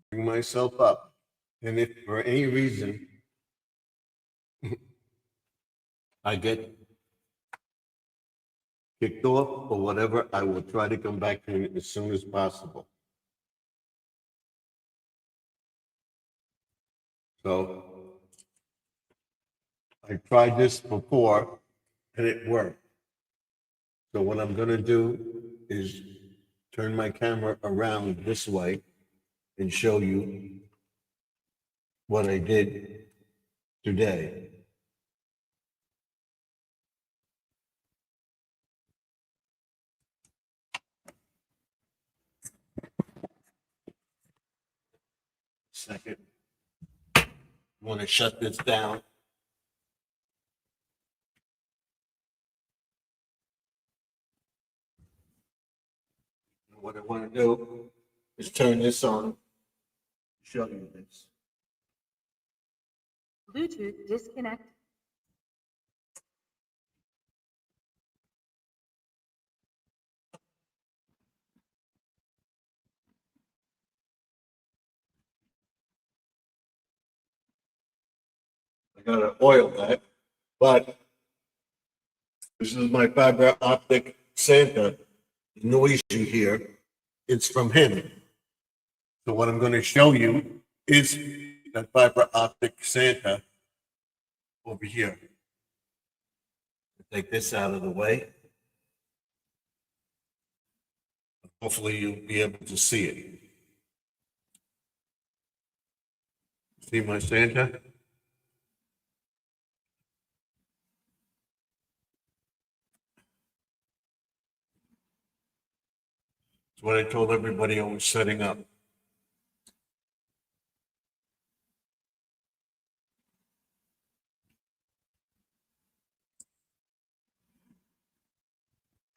bring myself up. And if for any reason I get kicked off or whatever, I will try to come back in as soon as possible. So I tried this before and it worked. So what I'm gonna do is turn my camera around this way and show you what I did today. Second. I want to shut this down. What I want to do is turn this on, show you this. Bluetooth disconnect. I gotta oil that, but this is my fiber optic Santa. The noise you hear, it's from him. So what I'm going to show you is that fiber optic Santa over here. Take this out of the way. Hopefully you'll be able to see it. See my Santa? It's what I told everybody I was setting up.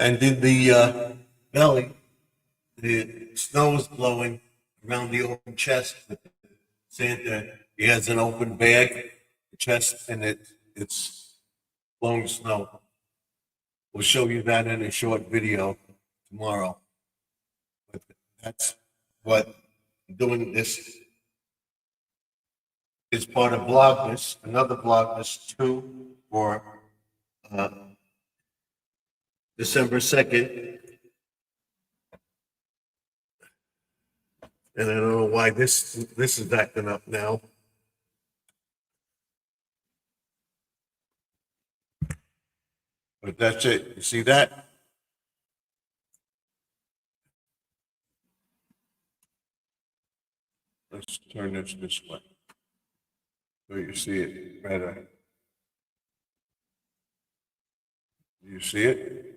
And in the belly, the snow is blowing around the open chest. Santa, he has an open bag, the chest, and it's blowing snow. We'll show you that in a short video tomorrow. But that's what doing this is part of Vlogmas, another Vlogmas 2 for December 2nd. And I don't know why this is acting up now. But that's it. You see that? Let's turn this way. So you see it better. You see it?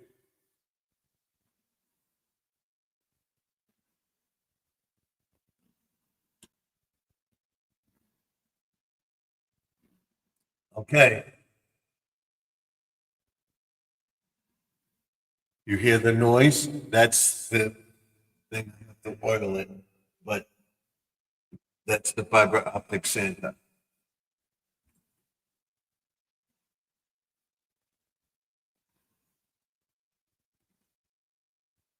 Okay. You hear the noise? That's the thing. I have to oil it, but that's the fiber optic Santa.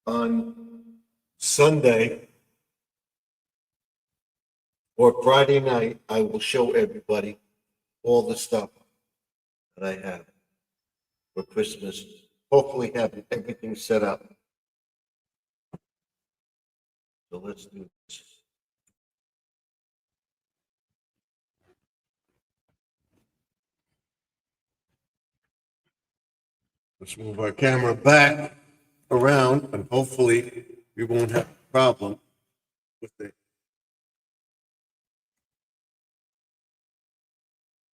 On Sunday or Friday night, I will show everybody all the stuff that I have for Christmas. Hopefully have everything set up. So let's do this. Let's move our camera back around and hopefully we won't have a problem with it.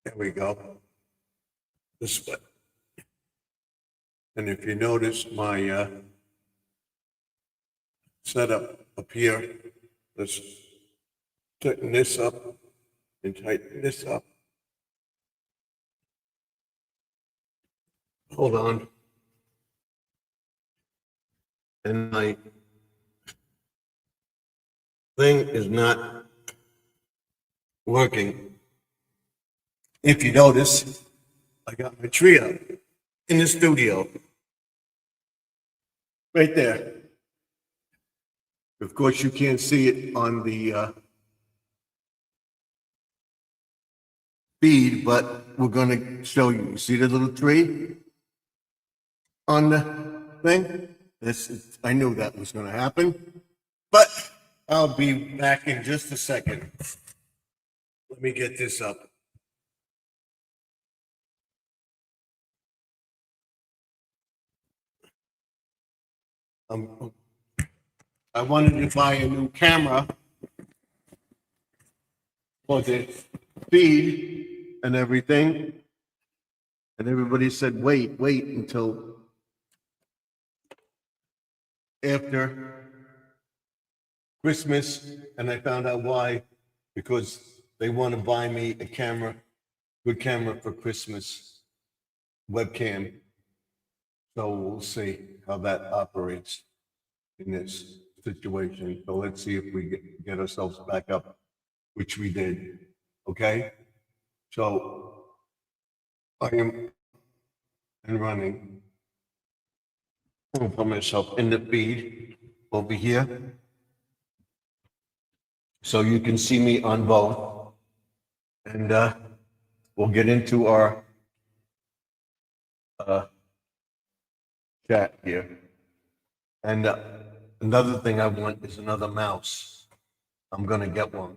There we go. This way. And if you notice my setup up here, let's tighten this up and tighten this up. Hold on. And my thing is not working. If you notice, I got my tree up in the studio. Right there. Of course, you can't see it on the feed, but we're gonna show you. You see the little tree on the thing? I knew that was gonna happen, but I'll be back in just a second. Let me get this up. I wanted to buy a new camera for the feed and everything. And everybody said, wait until after Christmas. And I found out why, because they want to buy me a camera, good camera for Christmas, webcam. So we'll see how that operates in this situation. So let's see if we get ourselves back up, which we did. Okay? So I am and running. I'll put myself in the feed over here. So you can see me on both. And we'll get into our chat here. And another thing I want is another mouse. I'm going to get one.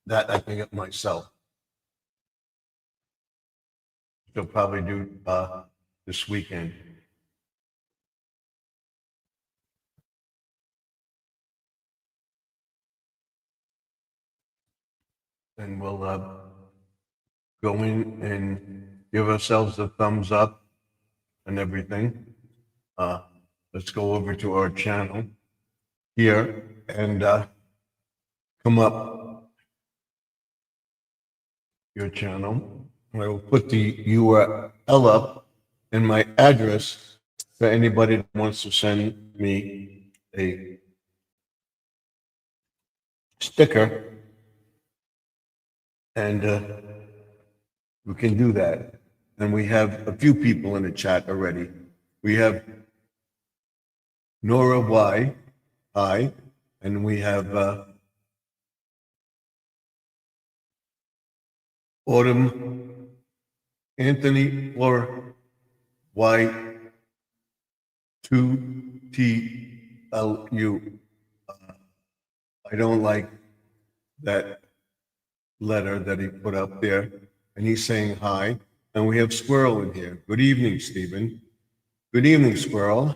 That I can get myself. She'll probably do this weekend. And we'll go in and give ourselves a thumbs up and everything. Let's go over to our channel here and come up your channel. I will put the URL up and my address for anybody that wants to send me a sticker. And we can do that. And we have a few people in the chat already. We have Nora Y, hi, and we have Autumn Anthony or Y2TLU. I don't like that letter that he put up there, and he's saying hi. And we have Squirrel in here. Good evening, Stephen. Good evening, Squirrel.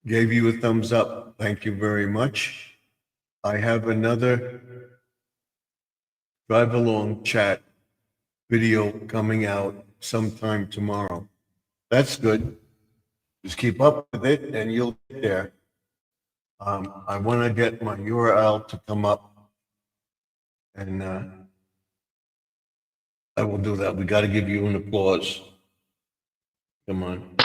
Gave you a thumbs up. Thank you very much. I have another drive along chat video coming out sometime tomorrow. That's good. Just keep up with it and you'll get there. I want to get my URL to come up and I will do that. We got to give you an applause. Come on.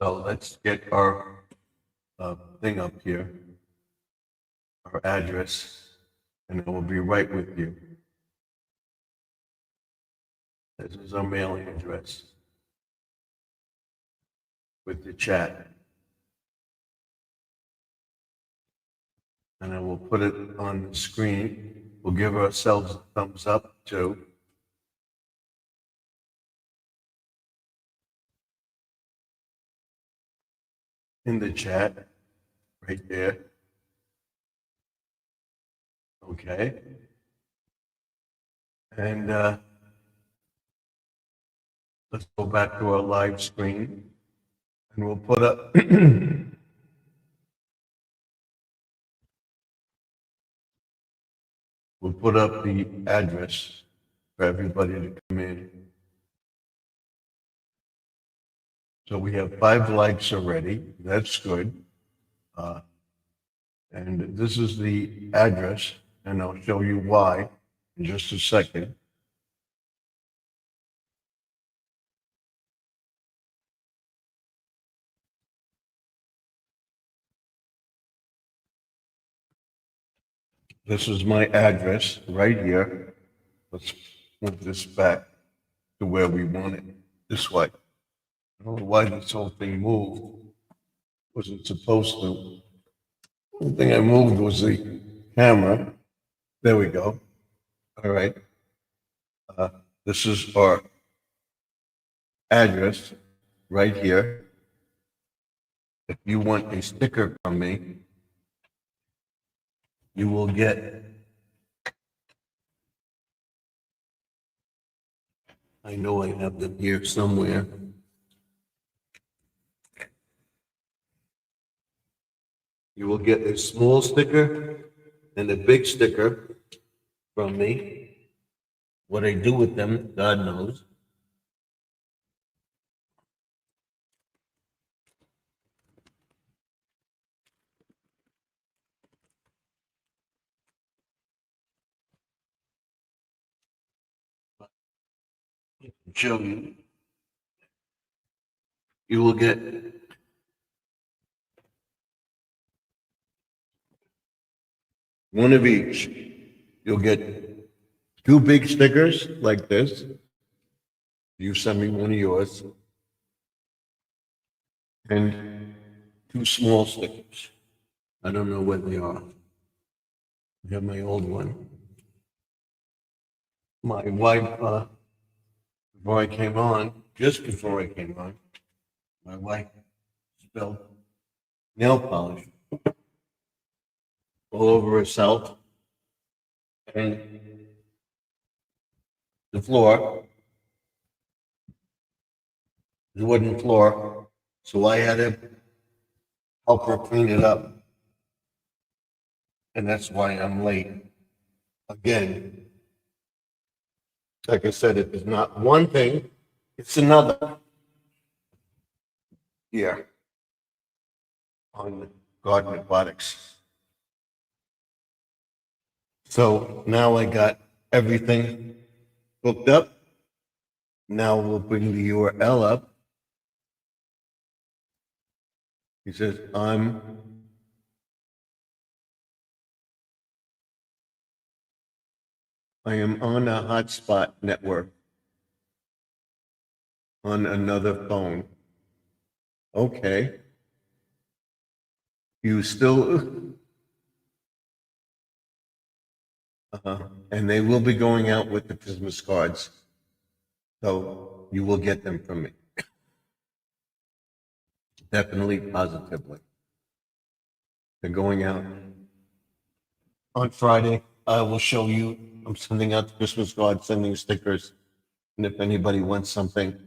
So let's get our thing up here, our address, and I will be right with you. This is our mailing address with the chat. And I will put it on the screen. We'll give ourselves a thumbs up too. In the chat, right there. Okay. And let's go back to our live screen and we'll put up we'll put up the address for everybody to come in. So we have 5 likes already. That's good. And this is the address, and I'll show you why in just a second. This is my address right here. Let's move this back to where we want it, this way. I don't know why this whole thing moved. wasn't supposed to. The thing I moved was the camera. There we go. All right. Uh, this is our address right here. If you want a sticker from me, you will get, I know I have them here somewhere. You will get a small sticker and a big sticker from me. What I do with them, God knows. Show you. You will get one of each. You'll get two big stickers like this. You send me one of yours. And two small stickers. I don't know where they are. I have my old one. My wife, before I came on, just before I came on, my wife spilled nail polish all over herself and the floor, the wooden floor. So I had to help her clean it up. And that's why I'm late. Again, like I said, it is not one thing, it's another. Here on Garden Aquatics. So now I got everything booked up. Now we'll bring the URL up. He says, I am on a hotspot network on another phone. Okay. You still, and they will be going out with the Christmas cards. So you will get them from me. Definitely, positively. They're going out on Friday. I will show you. I'm sending out the Christmas cards, sending stickers. And if anybody wants something,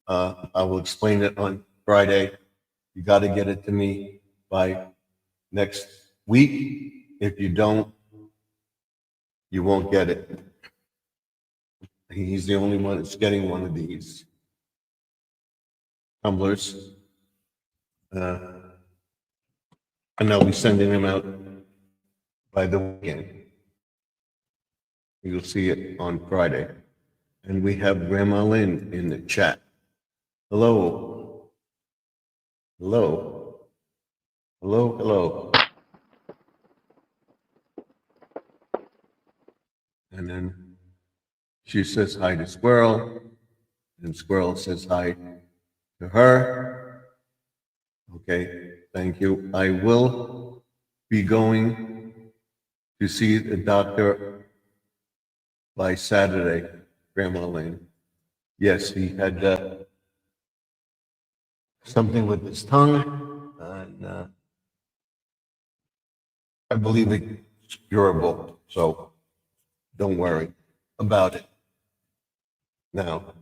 I will explain it on Friday. You got to get it to me by next week. If you don't, you won't get it. He's the only one that's getting one of these tumblers. And I'll be sending them out by the weekend. You'll see it on Friday. And we have Grandma Lynn in the chat. Hello. Hello. Hello, hello. And then she says hi to Squirrel, and Squirrel says hi to her. Okay, thank you. I will be going to see the doctor by Saturday, Grandma Lane. Yes, he had something with his tongue, and I believe it's curable, so don't worry about it. Now,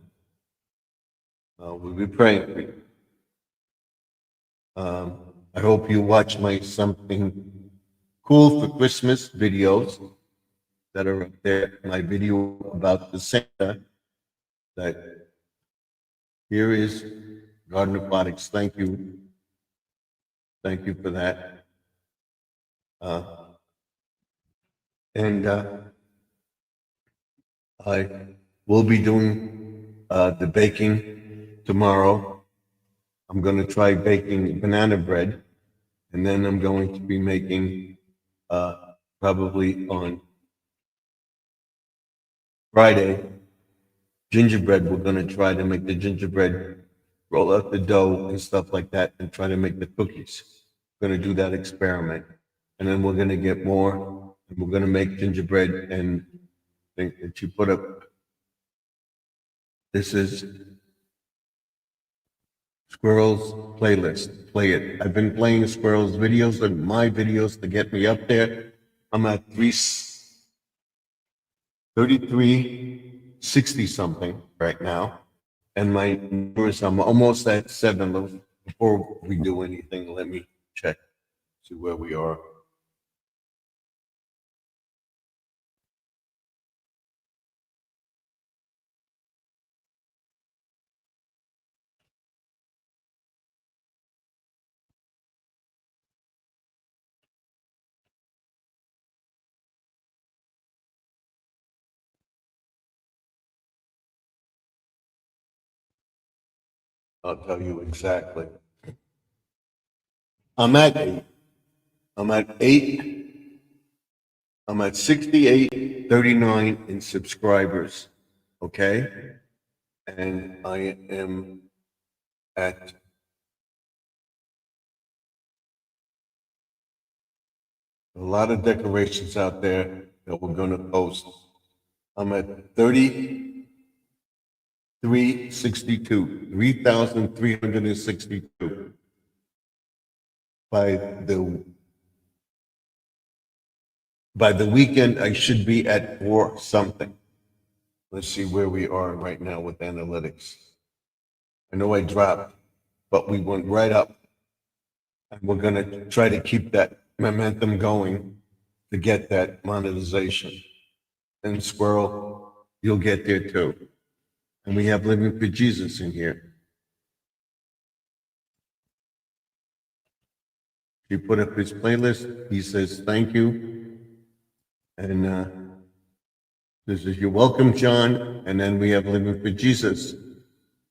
we'll be praying for you. I hope you watch my something cool for Christmas videos that are up there. My video about the Santa. That here is Garden Aquatics. Thank you. Thank you for that. And I will be doing the baking tomorrow. I'm going to try baking banana bread, and then I'm going to be making probably on Friday gingerbread. We're going to try to make the gingerbread roll out the dough and stuff like that and try to make the cookies. We're gonna do that experiment. And then we're gonna get more, and we're gonna make gingerbread and think that you put up. This is Squirrels playlist. Play it. I've been playing Squirrels videos and my videos to get me up there. I'm at 3360 something right now. And my numbers, I'm almost at 7. Before we do anything, let me check, see where we are. I'll tell you exactly. I'm at 8. I'm at 8. I'm at 6839 in subscribers. Okay? And I am at a lot of decorations out there that we're going to post. I'm at 3,362, 3,362 by the weekend. I should be at 4 something. Let's see where we are right now with analytics. I know I dropped, but we went right up. And we're going to try to keep that momentum going to get that monetization. And Squirrel, you'll get there too. And we have Living for Jesus in here. He put up his playlist. He says, thank you. And this is, you're welcome, John. And then we have Living for Jesus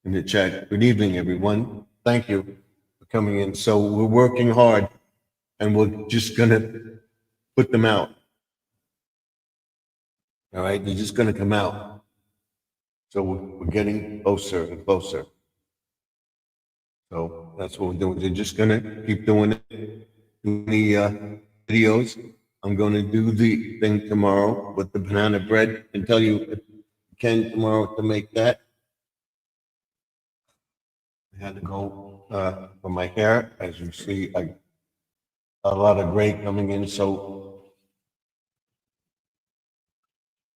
in the chat. Good evening, everyone. Thank you for coming in. So we're working hard, and we're just going to put them out. All right, they're just going to come out. So we're getting closer and closer. So that's what we're doing. They're just going to keep doing it, doing the videos. I'm going to do the thing tomorrow with the banana bread and tell you if you can tomorrow to make that. I had to go for my hair. As you see, a lot of gray coming in, so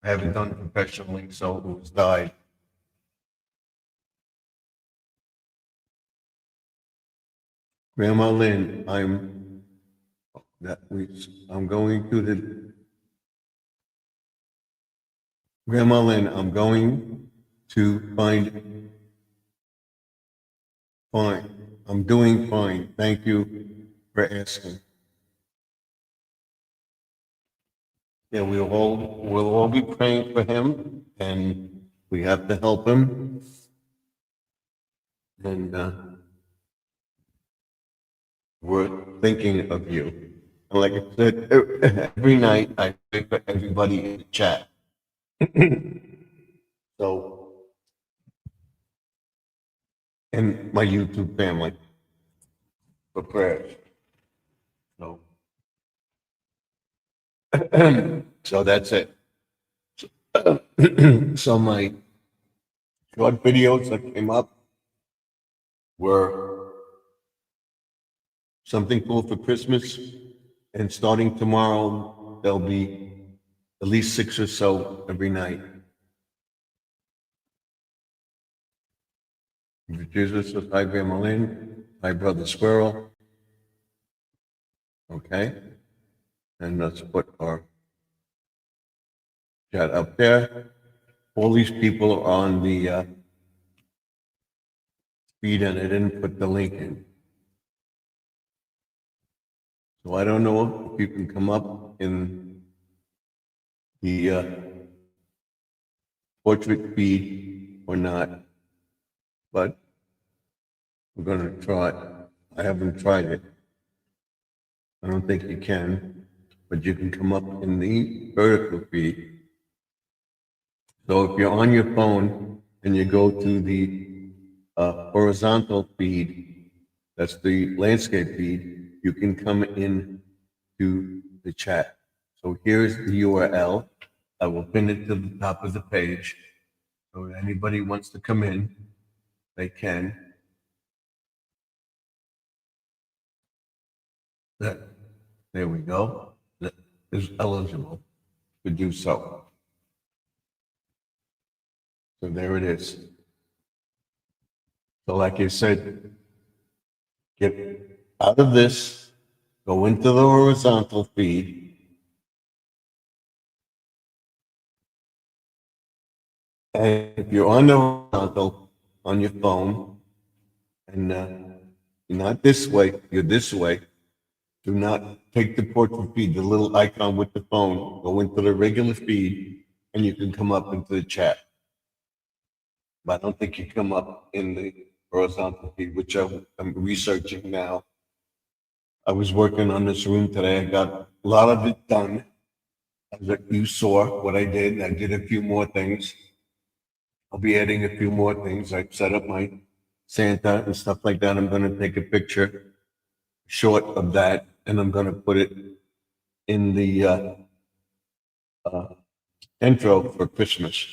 I haven't done it professionally, so it was dyed. Grandma Lynn, I'm going to the Grandma Lynn, I'm going to find fine. I'm doing fine. Thank you for asking. Yeah, we'll all be praying for him, and we have to help him. And we're thinking of you. And like I said, every night I pray for everybody in the chat. So, and my YouTube family for prayers. So, so that's it. So my short videos that came up were something cool for Christmas, and starting tomorrow, there'll be at least 6 or so every night. Jesus says, hi, Grandma Lynn. Hi, Brother Squirrel. Okay. And let's put our chat up there. All these people are on the feed, and I didn't put the link in. So I don't know if you can come up in the portrait feed or not, but we're going to try it. I haven't tried it. I don't think you can, but you can come up in the vertical feed. So if you're on your phone and you go to the horizontal feed, that's the landscape feed, you can come in to the chat. So here's the URL. I will pin it to the top of the page. So if anybody wants to come in, they can. There we go. That is eligible to do so. So there it is. So like I said, get out of this, go into the horizontal feed, and if you're on the horizontal on your phone, and you're not this way, you're this way, do not take the portrait feed, the little icon with the phone, go into the regular feed, and you can come up into the chat. But I don't think you come up in the horizontal feed, which I'm researching now. I was working on this room today. I got a lot of it done. As you saw what I did. I did a few more things. I'll be adding a few more things. I set up my Santa and stuff like that. I'm going to take a picture short of that, and I'm going to put it in the intro for Christmas.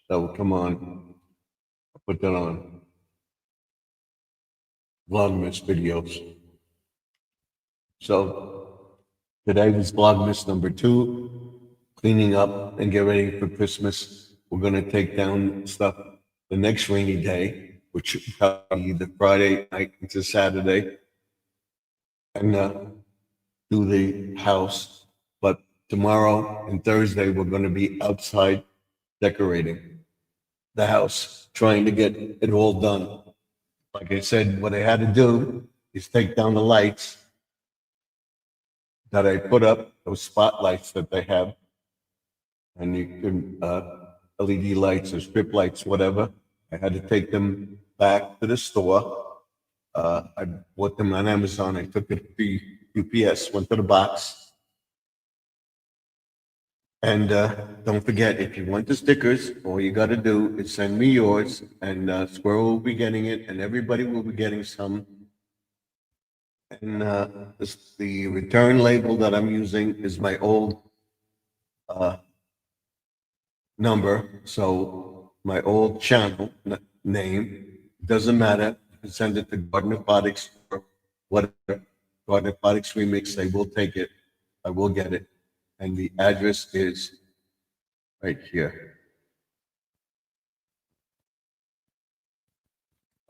That will come on. I'll put that on Vlogmas videos. So today was Vlogmas number 2, cleaning up and get ready for Christmas. We're going to take down stuff the next rainy day, which will probably be the Friday night into Saturday, and do the house. But tomorrow and Thursday, we're going to be outside decorating the house, trying to get it all done. Like I said, what I had to do is take down the lights that I put up, those spotlights that they have, and you can LED lights or strip lights, whatever. I had to take them back to the store. I bought them on Amazon. I took it to UPS, went to the box. And don't forget, if you want the stickers, all you got to do is send me yours, and Squirrel will be getting it, and everybody will be getting some. And the return label that I'm using is my old number, so my old channel name. Doesn't matter. You can send it to Garden Aquatics or whatever. Garden Aquatics Remix, they will take it. I will get it. And the address is right here.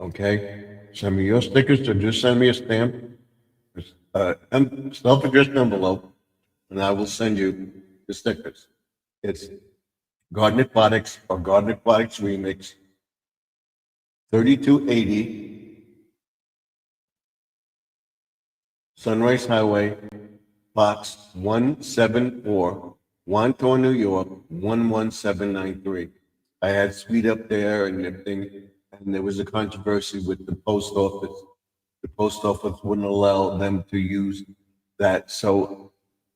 Okay? Send me your stickers or just send me a stamp, self-addressed envelope, and I will send you the stickers. It's Garden Aquatics or Garden Aquatics Remix, 3280 Sunrise Highway, Box 174, Wantagh, New York, 11793. I had suite up there and everything, and there was a controversy with the post office. The post office wouldn't allow them to use that, so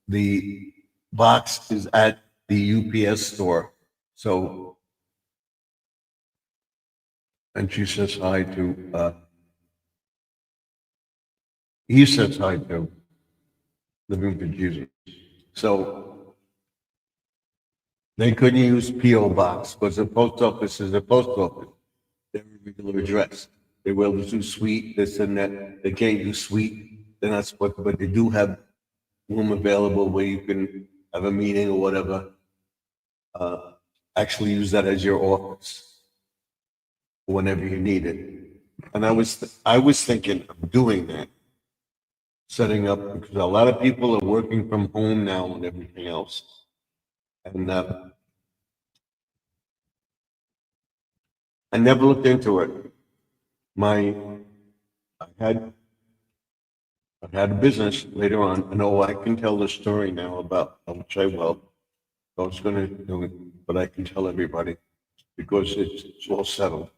the box is at the UPS store. So, and she says hi to, he says hi to Living for Jesus. So they couldn't use PO box because the post office is a post office. They're a regular address. They will do suite, this and that. They can't use suite. They're not supposed to, but they do have room available where you can have a meeting or whatever. Actually use that as your office whenever you need it. And I was thinking of doing that, setting up, because a lot of people are working from home now and everything else. And I never looked into it. I had a business later on, and I can tell the story now about, which I will. I was going to do it, but I can tell everybody because it's all settled.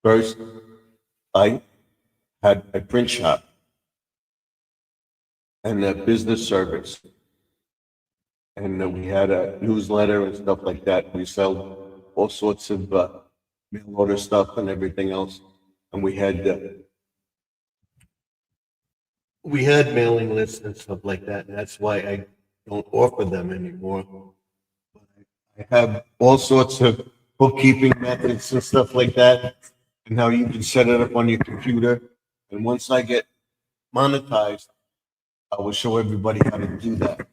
First, I had a print shop and a business service, and we had a newsletter and stuff like that. We sell all sorts of mail order stuff and everything else. And we had mailing lists and stuff like that, and that's why I don't offer them anymore. I have all sorts of bookkeeping methods and stuff like that, and how you can set it up on your computer. And once I get monetized, I will show everybody how to do that.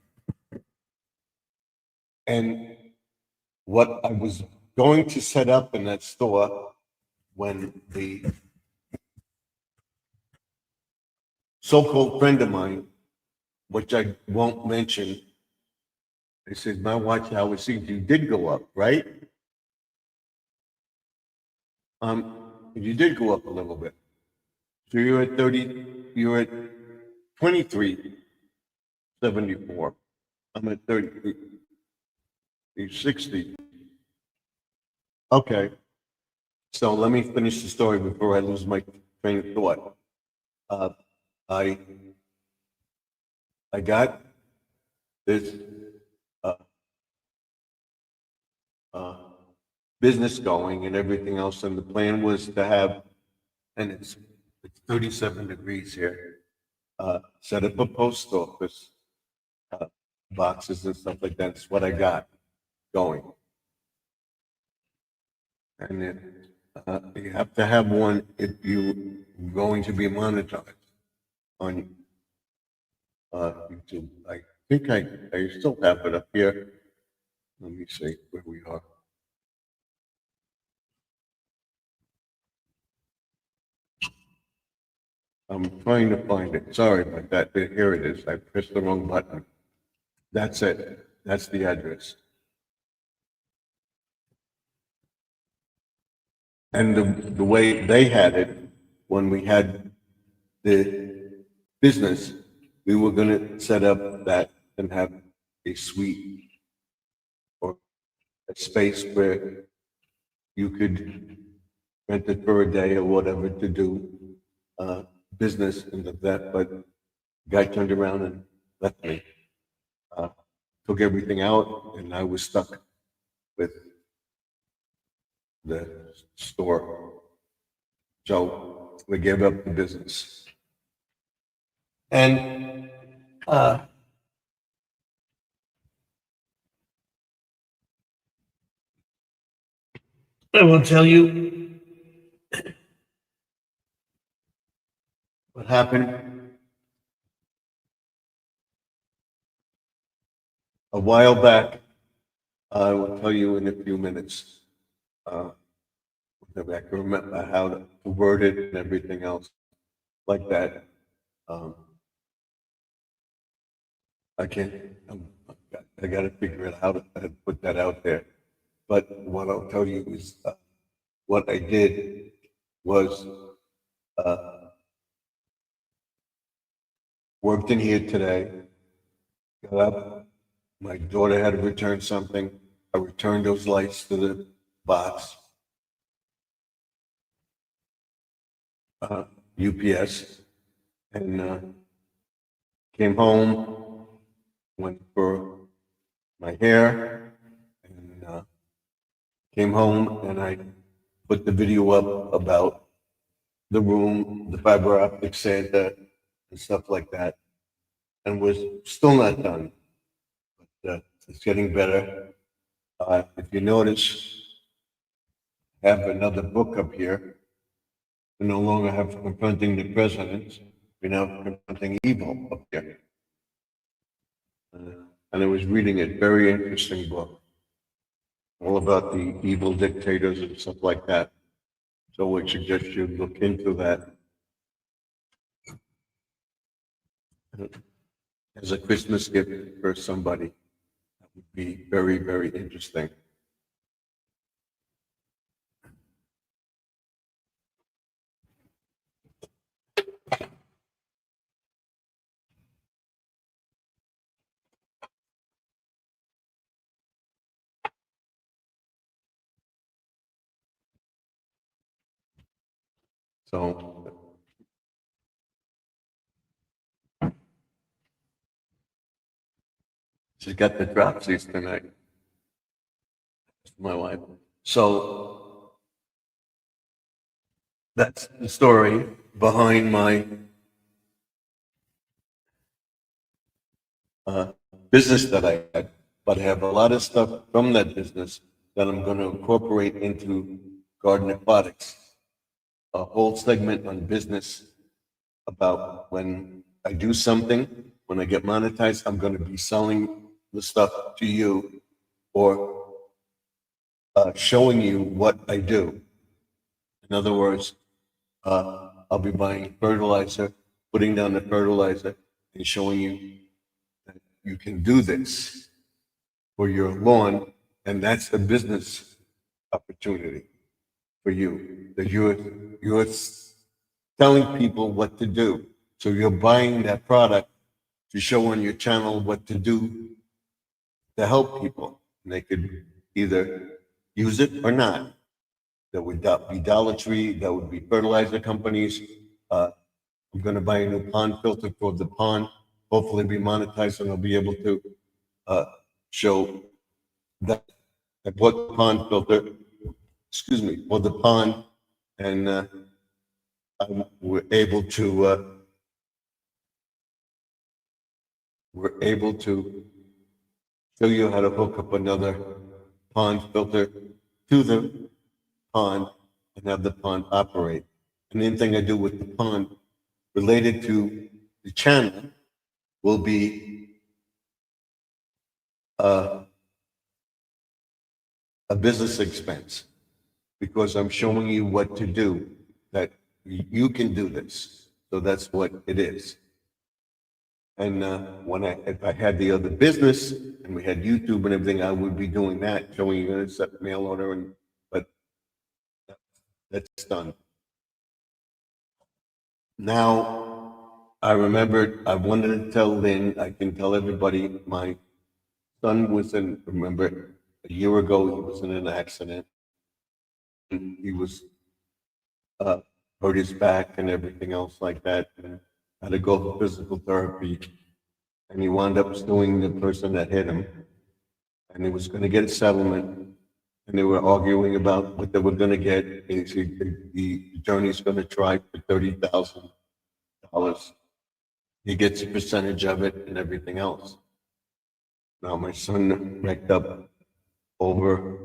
And what I was going to set up in that store when the so-called friend of mine, which I won't mention, they said, "My watch, how it seems you did go up, right?" You did go up a little bit. So you're at 30, you're at 23.74. I'm at 30.60. Okay. So let me finish the story before I lose my train of thought. Uh, I I got this uh, uh, business going and everything else, and the plan was to have, and it's 37 degrees here. Set up a post office, uh, boxes and stuff like that. It's what I got going. And you have to have one if you're going to be monetized on YouTube. I think I still have it up here. Let me see where we are. I'm trying to find it. Sorry about that. Here it is. I pressed the wrong button. That's it. That's the address. And the way they had it, when we had the business, we were going to set up that and have a suite or a space where you could rent it for a day or whatever to do business and that. But the guy turned around and left me, uh, took everything out, and I was stuck with the store. So we gave up the business. And I will tell you what happened a while back. I will tell you in a few minutes. Uh, I can remember how to word it and everything else like that. Um, I can't, I got to figure out how to put that out there. But what I'll tell you is what I did was uh, worked in here today, got up, my daughter had to return something. I returned those lights to the box, UPS, and came home, went for my hair, and came home and I put the video up about the room, the fiber optic Santa, and stuff like that, and was still not done. But it's getting better. If you notice, I have another book up here. We no longer have Confronting the President. We now have Confronting Evil up here. And I was reading a very interesting book, all about the evil dictators and stuff like that. So I would suggest you look into that as a Christmas gift for somebody. That would be very, very interesting. So she's got the dropsies tonight, my wife. So that's the story behind my business that I had. But I have a lot of stuff from that business that I'm going to incorporate into Garden Aquatics. A whole segment on business about when I do something, when I get monetized, I'm going to be selling the stuff to you or showing you what I do. In other words, I'll be buying fertilizer, putting down the fertilizer, and showing you that you can do this for your lawn, and that's a business opportunity for you. That you're telling people what to do. So you're buying that product to show on your channel what to do to help people. And they could either use it or not. That would be Dollar Tree, that would be fertilizer companies. I'm going to buy a new pond filter for the pond, hopefully be monetized, and I'll be able to show that I bought the pond filter, for the pond, and we're able to show you how to hook up another pond filter to the pond and have the pond operate. And anything I do with the pond related to the channel will be a business expense because I'm showing you what to do, that you can do this. So that's what it is. And if I had the other business and we had YouTube and everything, I would be doing that, showing you a set mail order, but that's done. Now, I remembered, I wanted to tell Lynn, I can tell everybody, my son was remember, a year ago, he was in an accident. He was hurt his back and everything else like that, and had to go for physical therapy. And he wound up suing the person that hit him, and he was going to get a settlement. And they were arguing about what they were going to get. The attorney's going to try for $30,000. He gets a percentage of it and everything else. Now my son racked up over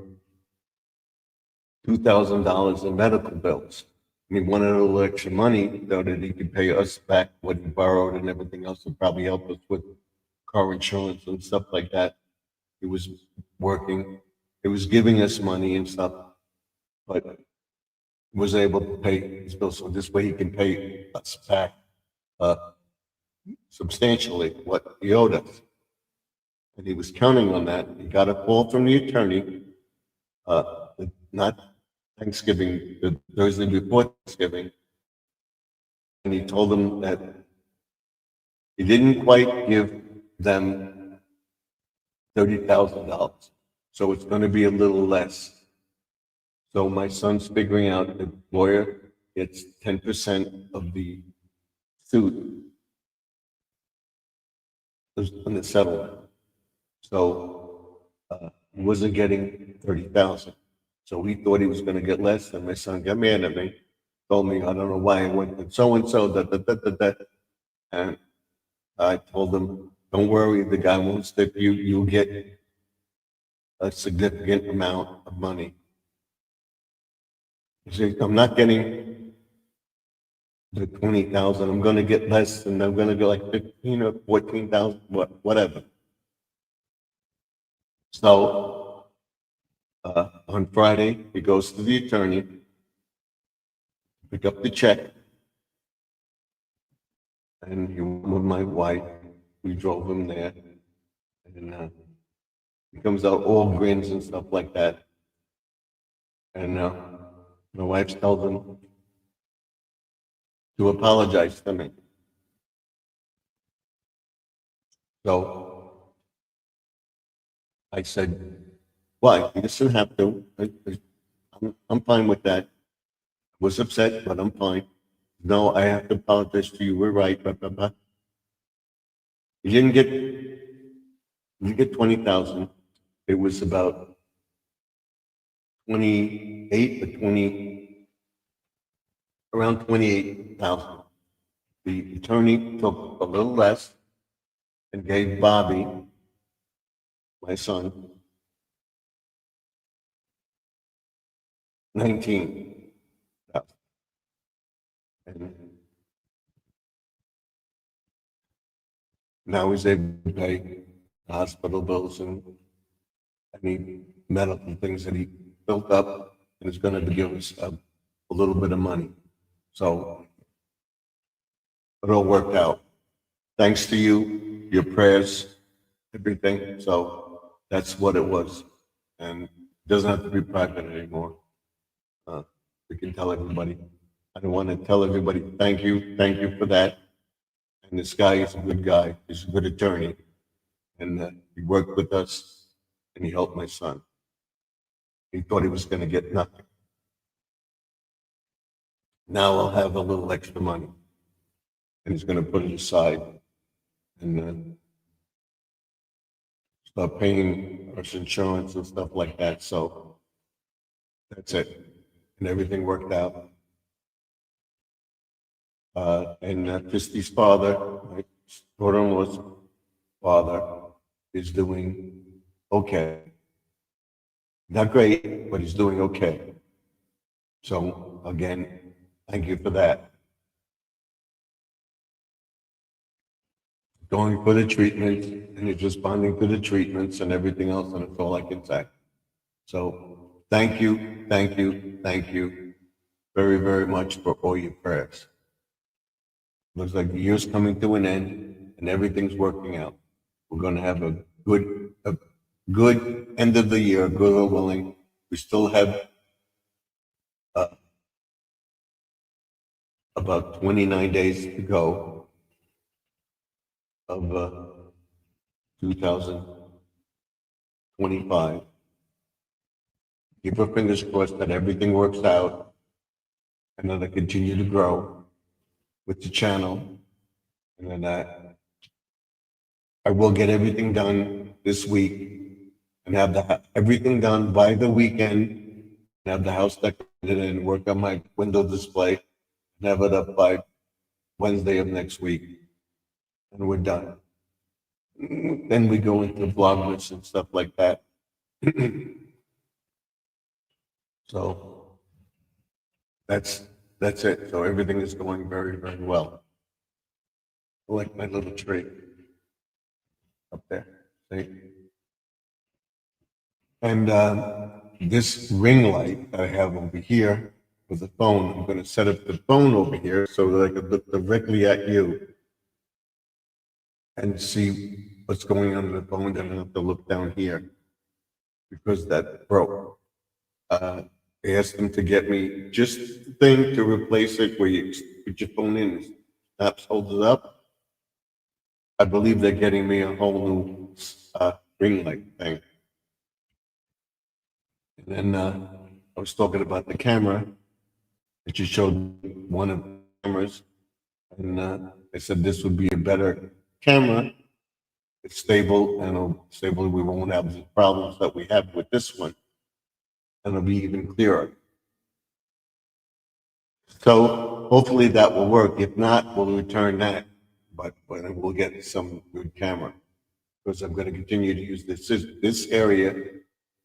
$2,000 in medical bills. And he wanted a little extra money so that he could pay us back what he borrowed and everything else, and probably help us with car insurance and stuff like that. He was working, he was giving us money and stuff, but was able to pay his bills. So this way he can pay us back substantially what he owed us. And he was counting on that. He got a call from the attorney, not Thanksgiving, the Thursday before Thanksgiving, and he told them that he didn't quite give them $30,000, so it's going to be a little less. So my son's figuring out the lawyer gets 10% of the suit on the settlement. So he wasn't getting 30,000. So we thought he was going to get less, and my son got mad at me, told me, I don't know why I went with so-and-so, and I told him, don't worry, the guy won't stick you, you'll get a significant amount of money. He said, I'm not getting the 20,000, I'm going to get less, and I'm going to go like 15 or 14,000, whatever. So on Friday, he goes to the attorney, pick up the check, and he went with my wife. We drove him there, and he comes out all grins and stuff like that. And my wife tells him to apologize to me. So I said, why? He doesn't have to. I'm fine with that. I was upset, but I'm fine. No, I have to apologize to you. We're right. Blah, blah, blah. He didn't get 20,000. It was about 28 or 20 around 28,000. The attorney took a little less and gave Bobby, my son, 19,000. And now he's able to pay the hospital bills and any medical things that he built up, and is going to give us a little bit of money. So it all worked out. Thanks to you, your prayers, everything. So that's what it was. And it doesn't have to be private anymore. We can tell everybody. I want to tell everybody, thank you for that. And this guy is a good guy. He's a good attorney. And he worked with us and he helped my son. He thought he was going to get nothing. Now I'll have a little extra money. And he's going to put it aside and start paying us insurance and stuff like that. So that's it. And everything worked out. And Christy's father, my daughter-in-law's father, is doing okay. Not great, but he's doing okay. So again, thank you for that. Going for the treatment, and he's responding to the treatments and everything else, and that's all I can say. So thank you very, very much for all your prayers. Looks like the year's coming to an end and everything's working out. We're going to have a good end of the year, good or willing. We still have about 29 days to go of 2025. Keep our fingers crossed that everything works out and that I continue to grow with the channel, and then I will get everything done this week and have everything done by the weekend, and have the house decorated and work on my window display and have it up by Wednesday of next week, and we're done. Then we go into Vlogmas and stuff like that. So that's it. So everything is going very, very well. I like my little tree up there. See? And this ring light that I have over here with the phone, I'm going to set up the phone over here so that I can look directly at you and see what's going on in the phone. Then I have to look down here because that broke. I asked them to get me just the thing to replace it where you put your phone in, and snaps, holds it up. I believe they're getting me a whole new ring light thing. And then I was talking about the camera that you showed one of the cameras, and I said this would be a better camera. It's stable and stable. We won't have the problems that we have with this one, and it'll be even clearer. So hopefully that will work. If not, we'll return that, but we'll get some good camera because I'm going to continue to use this area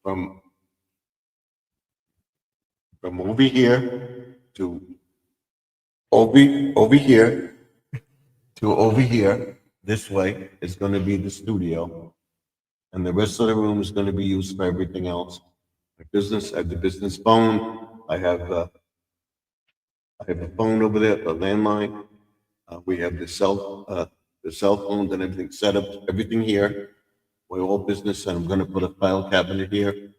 from over here to over here to over here. This way is going to be the studio, and the rest of the room is going to be used for everything else. My business, I have the business phone. I have a phone over there, a landline. We have the cell phones and everything set up, everything here. We're all business, and I'm going to put a file cabinet here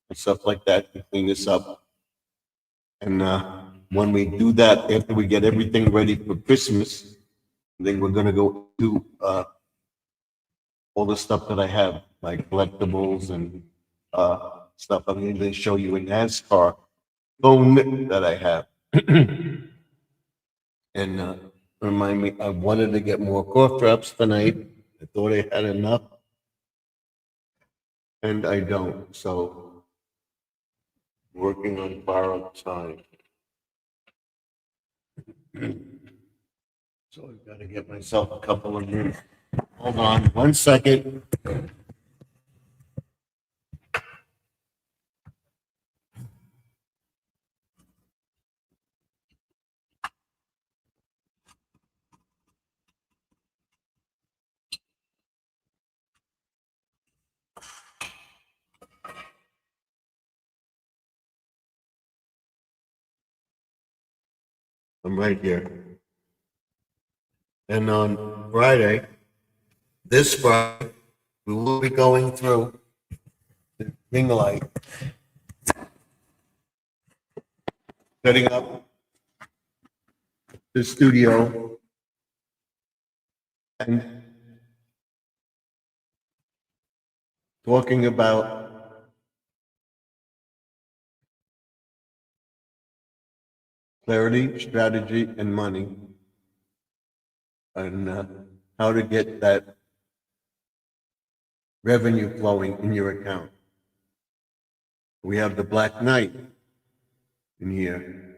and stuff like that to clean this up. And when we do that, after we get everything ready for Christmas, then we're going to go do all the stuff that I have, like collectibles and stuff. I'm going to show you a NASCAR phone that I have. And remind me, I wanted to get more cough drops tonight. I thought I had enough, and I don't. So, working on borrowed time. So I've got to get myself a couple of minutes. Hold on 1 second. I'm right here. And on Friday, this Friday, we will be going through the ring light, setting up the studio, and talking about clarity, strategy, and money, and how to get that revenue flowing in your account. We have the Black Knight in here.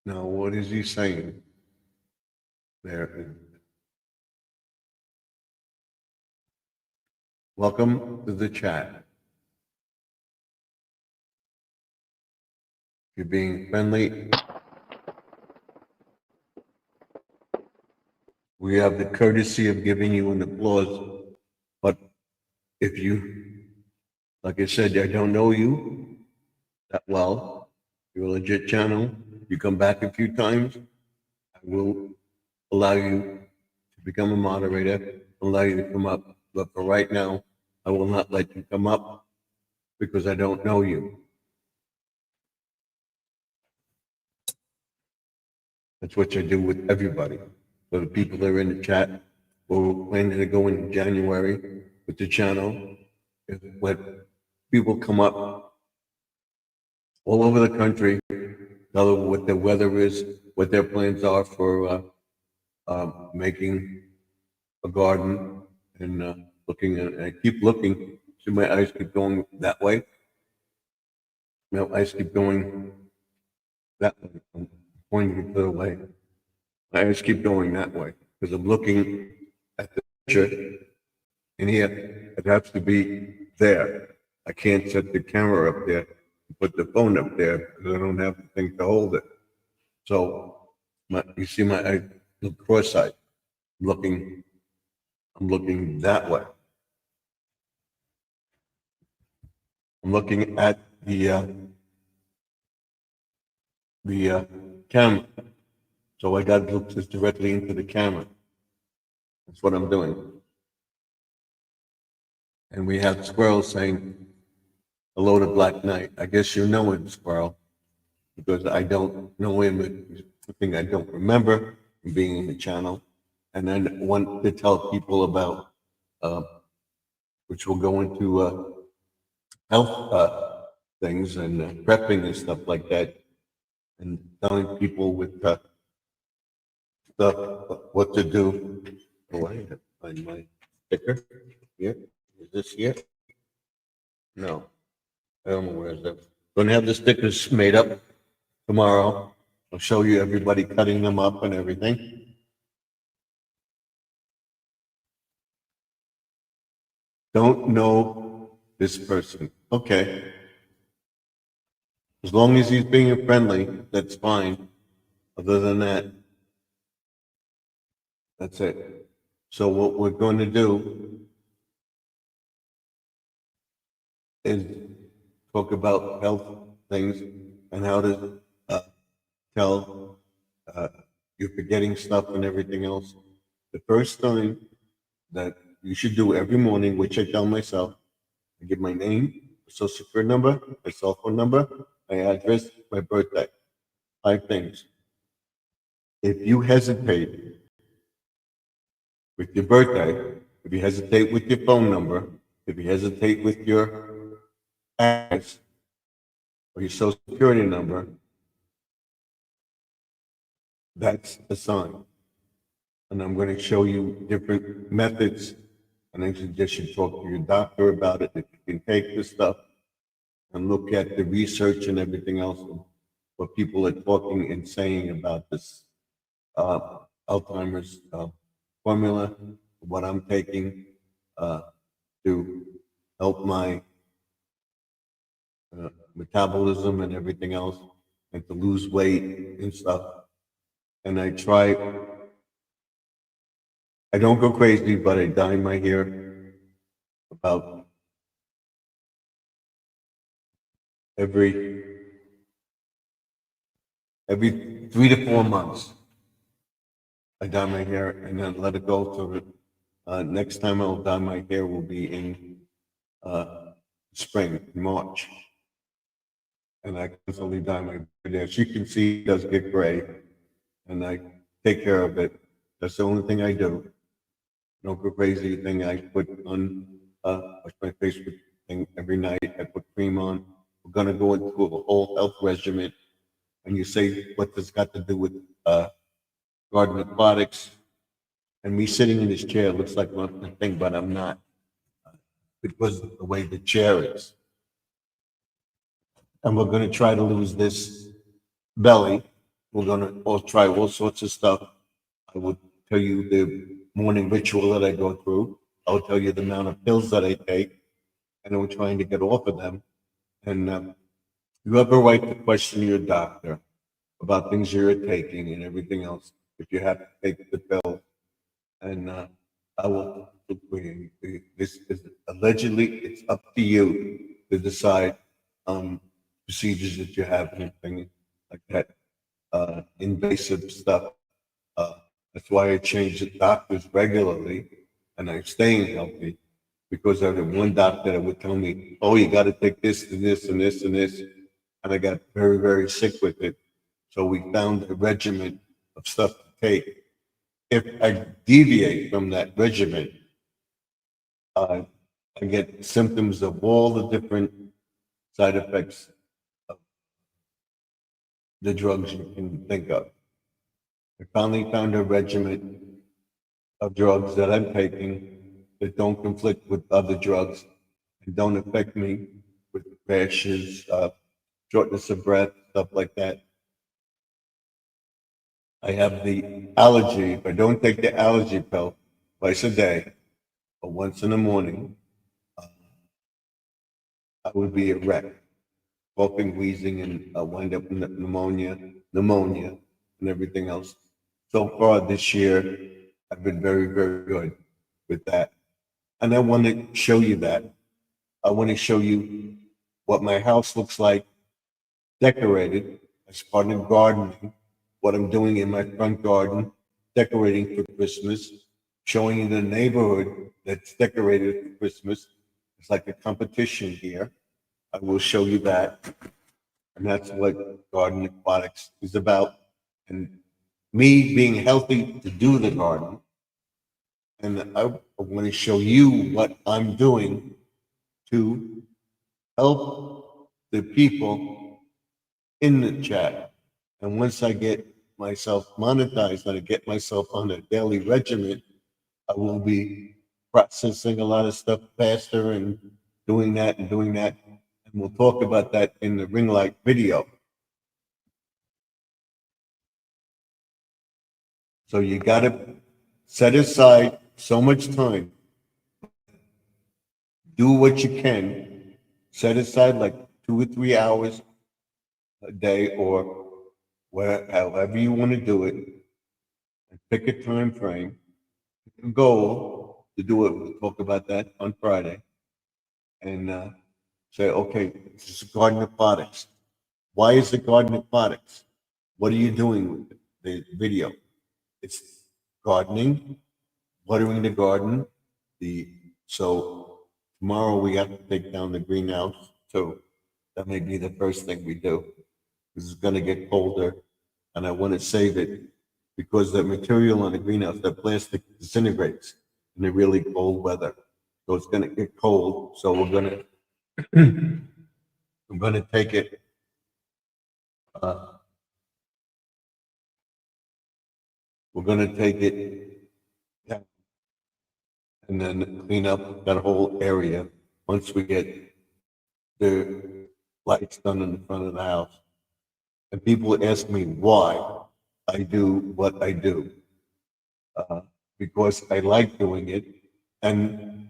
Now, what is he saying there? Welcome to the chat. You're being friendly. We have the courtesy of giving you an applause. But if you, like I said, I don't know you that well. You're a legit channel. You come back a few times, I will allow you to become a moderator, allow you to come up. But for right now, I will not let you come up because I don't know you. That's what I do with everybody. So the people that are in the chat, we're planning to go in January with the channel. Is when people come up all over the country, tell them what the weather is, what their plans are for making a garden, and looking at. And I keep looking. See, my eyes keep going that way. My eyes keep going that way. I'm pointing the other way. My eyes keep going that way because I'm looking at the picture, and here it has to be there. I can't set the camera up there and put the phone up there because I don't have the thing to hold it. So you see my I look cross-eyed. Looking, I'm looking that way. I'm looking at the camera. So I got to look just directly into the camera. That's what I'm doing. And we have Squirrel saying hello to Black Knight. I guess you know him, Squirrel, because I don't know him. It's a thing I don't remember from being in the channel. And then want to tell people about, which will go into health things and prepping and stuff like that, and telling people with stuff what to do. Oh, I have to find my sticker here. Is this here? No, I don't know where is that. Gonna have the stickers made up tomorrow. I'll show you everybody cutting them up and everything. Don't know this person. Okay. As long as he's being friendly, that's fine. Other than that, that's it. So what we're going to do is talk about health things and how to tell you're forgetting stuff and everything else. The first thing that you should do every morning, which I tell myself, I give my name, social security number, my cell phone number, my address, my birthday. 5 things. If you hesitate with your birthday, if you hesitate with your phone number, if you hesitate with your address or your social security number, that's a sign. And I'm going to show you different methods, and I suggest you talk to your doctor about it if you can take this stuff and look at the research and everything else, what people are talking and saying about this Alzheimer's formula, what I'm taking uh, to help my metabolism and everything else, and to lose weight and stuff. And I don't go crazy, but I dye my hair about every 3 to 4 months. I dye my hair and then let it go. So next time I'll dye my hair will be in spring, March. And I constantly dye my hair. As you can see, it does get gray, and I take care of it. That's the only thing I do. No crazy thing. I put on wash my face with thing every night. I put cream on. We're gonna go into a whole health regimen. And you say, what does got to do with garden aquatics? And me sitting in this chair looks like nothing, but I'm not, because of the way the chair is. And we're gonna try to lose this belly. We're gonna all try all sorts of stuff. I will tell you the morning ritual that I go through. I'll tell you the amount of pills that I take, and we're trying to get off of them. And you have a right to question your doctor about things you're taking and everything else. If you have to take the pill, and I will. This is allegedly. It's up to you to decide procedures that you have and everything like that. Invasive stuff. Uh, that's why I change the doctors regularly, and I'm staying healthy, because I had one doctor that would tell me, "Oh, you got to take this and this and this and this," and I got very, very sick with it. So we found a regimen of stuff to take. If I deviate from that regimen, uh, I get symptoms of all the different side effects of the drugs you can think of. I finally found a regimen of drugs that I'm taking that don't conflict with other drugs and don't affect me with rashes, shortness of breath, stuff like that. I have the allergy. If I don't take the allergy pill twice a day or once in the morning, I would be a wreck, coughing, wheezing, and wind up in pneumonia, and everything else. So far this year, I've been very, very good with that. And I want to show you that. I want to show you what my house looks like decorated as part of gardening, what I'm doing in my front garden, decorating for Christmas, showing you the neighborhood that's decorated for Christmas. It's like a competition here. I will show you that. And that's what garden aquatics is about. And me being healthy to do the garden. And I want to show you what I'm doing to help the people in the chat. And once I get myself monetized and I get myself on a daily regimen, I will be processing a lot of stuff faster and doing that and doing that. And we'll talk about that in the ring light video. So you got to set aside so much time. Do what you can. Set aside like 2 or 3 hours a day, or however you want to do it. And pick a time frame, pick a goal to do it. We'll talk about that on Friday. And say, okay, this is garden aquatics. Why is it garden aquatics? What are you doing with the video? It's gardening, watering the garden. So tomorrow we have to take down the greenhouse. So that may be the first thing we do. This is going to get colder, and I want to save it because the material on the greenhouse, the plastic disintegrates in the really cold weather. So it's going to get cold. So I'm going to take it. We're going to take it down and then clean up that whole area once we get the lights done in the front of the house. And people ask me why I do what I do. Because I like doing it, and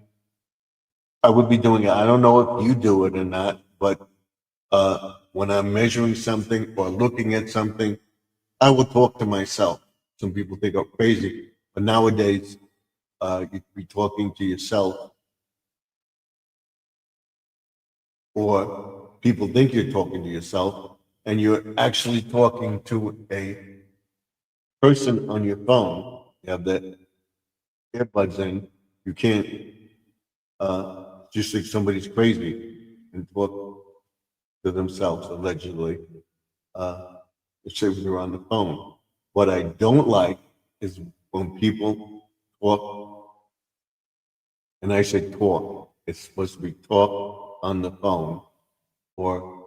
I would be doing it. I don't know if you do it or not, but when I'm measuring something or looking at something, I will talk to myself. Some people think I'm crazy, but nowadays you could be talking to yourself, or people think you're talking to yourself, and you're actually talking to a person on your phone. You have the earbuds in. You can't just think somebody's crazy and talk to themselves, allegedly. Uh, say when you're on the phone. What I don't like is when people talk, and I say talk, it's supposed to be talk on the phone or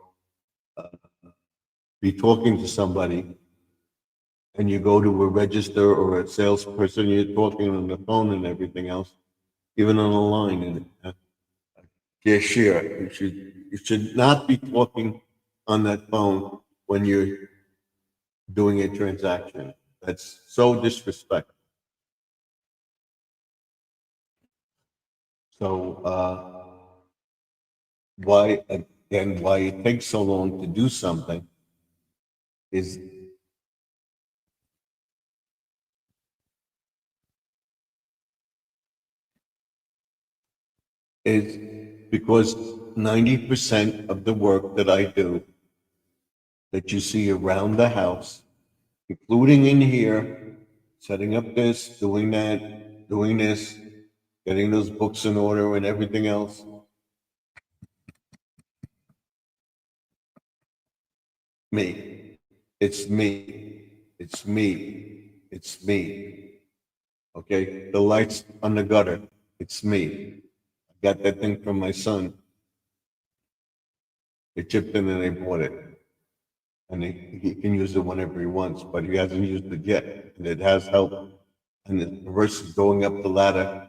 be talking to somebody and you go to a register or a salesperson, you're talking on the phone and everything else, even on the line and cashier. You should not be talking on that phone when you're doing a transaction. That's so disrespectful. So why again why it takes so long to do something is is because 90% of the work that I do that you see around the house, including in here, setting up this, doing that, doing this, getting those books in order and everything else, me. It's me. It's me. It's me. Okay? The lights on the gutter, it's me. I got that thing from my son. They chipped in and they bought it. And he can use it whenever he wants, but he hasn't used it yet. And it has helped. And the versus going up the ladder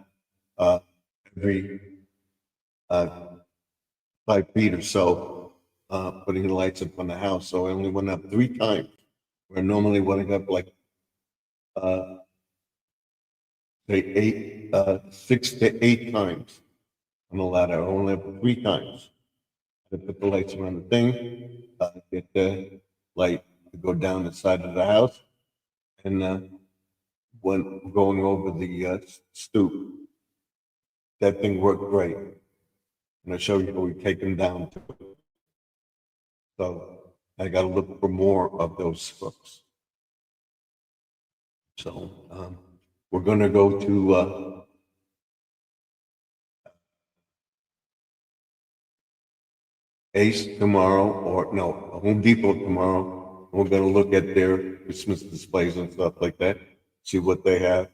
uh, every uh, 5 feet or so, putting the lights up on the house. So I only went up 3 times, where normally went up like uh, say 6 to 8 times on the ladder. I only up 3 times. I put the lights around the thing, get the light to go down the side of the house, and when going over the stoop, that thing worked great. And I'll show you how we take them down. So I got to look for more of those hooks. So we're going to go to Ace tomorrow, or no, Home Depot tomorrow. We're going to look at their Christmas displays and stuff like that, see what they have.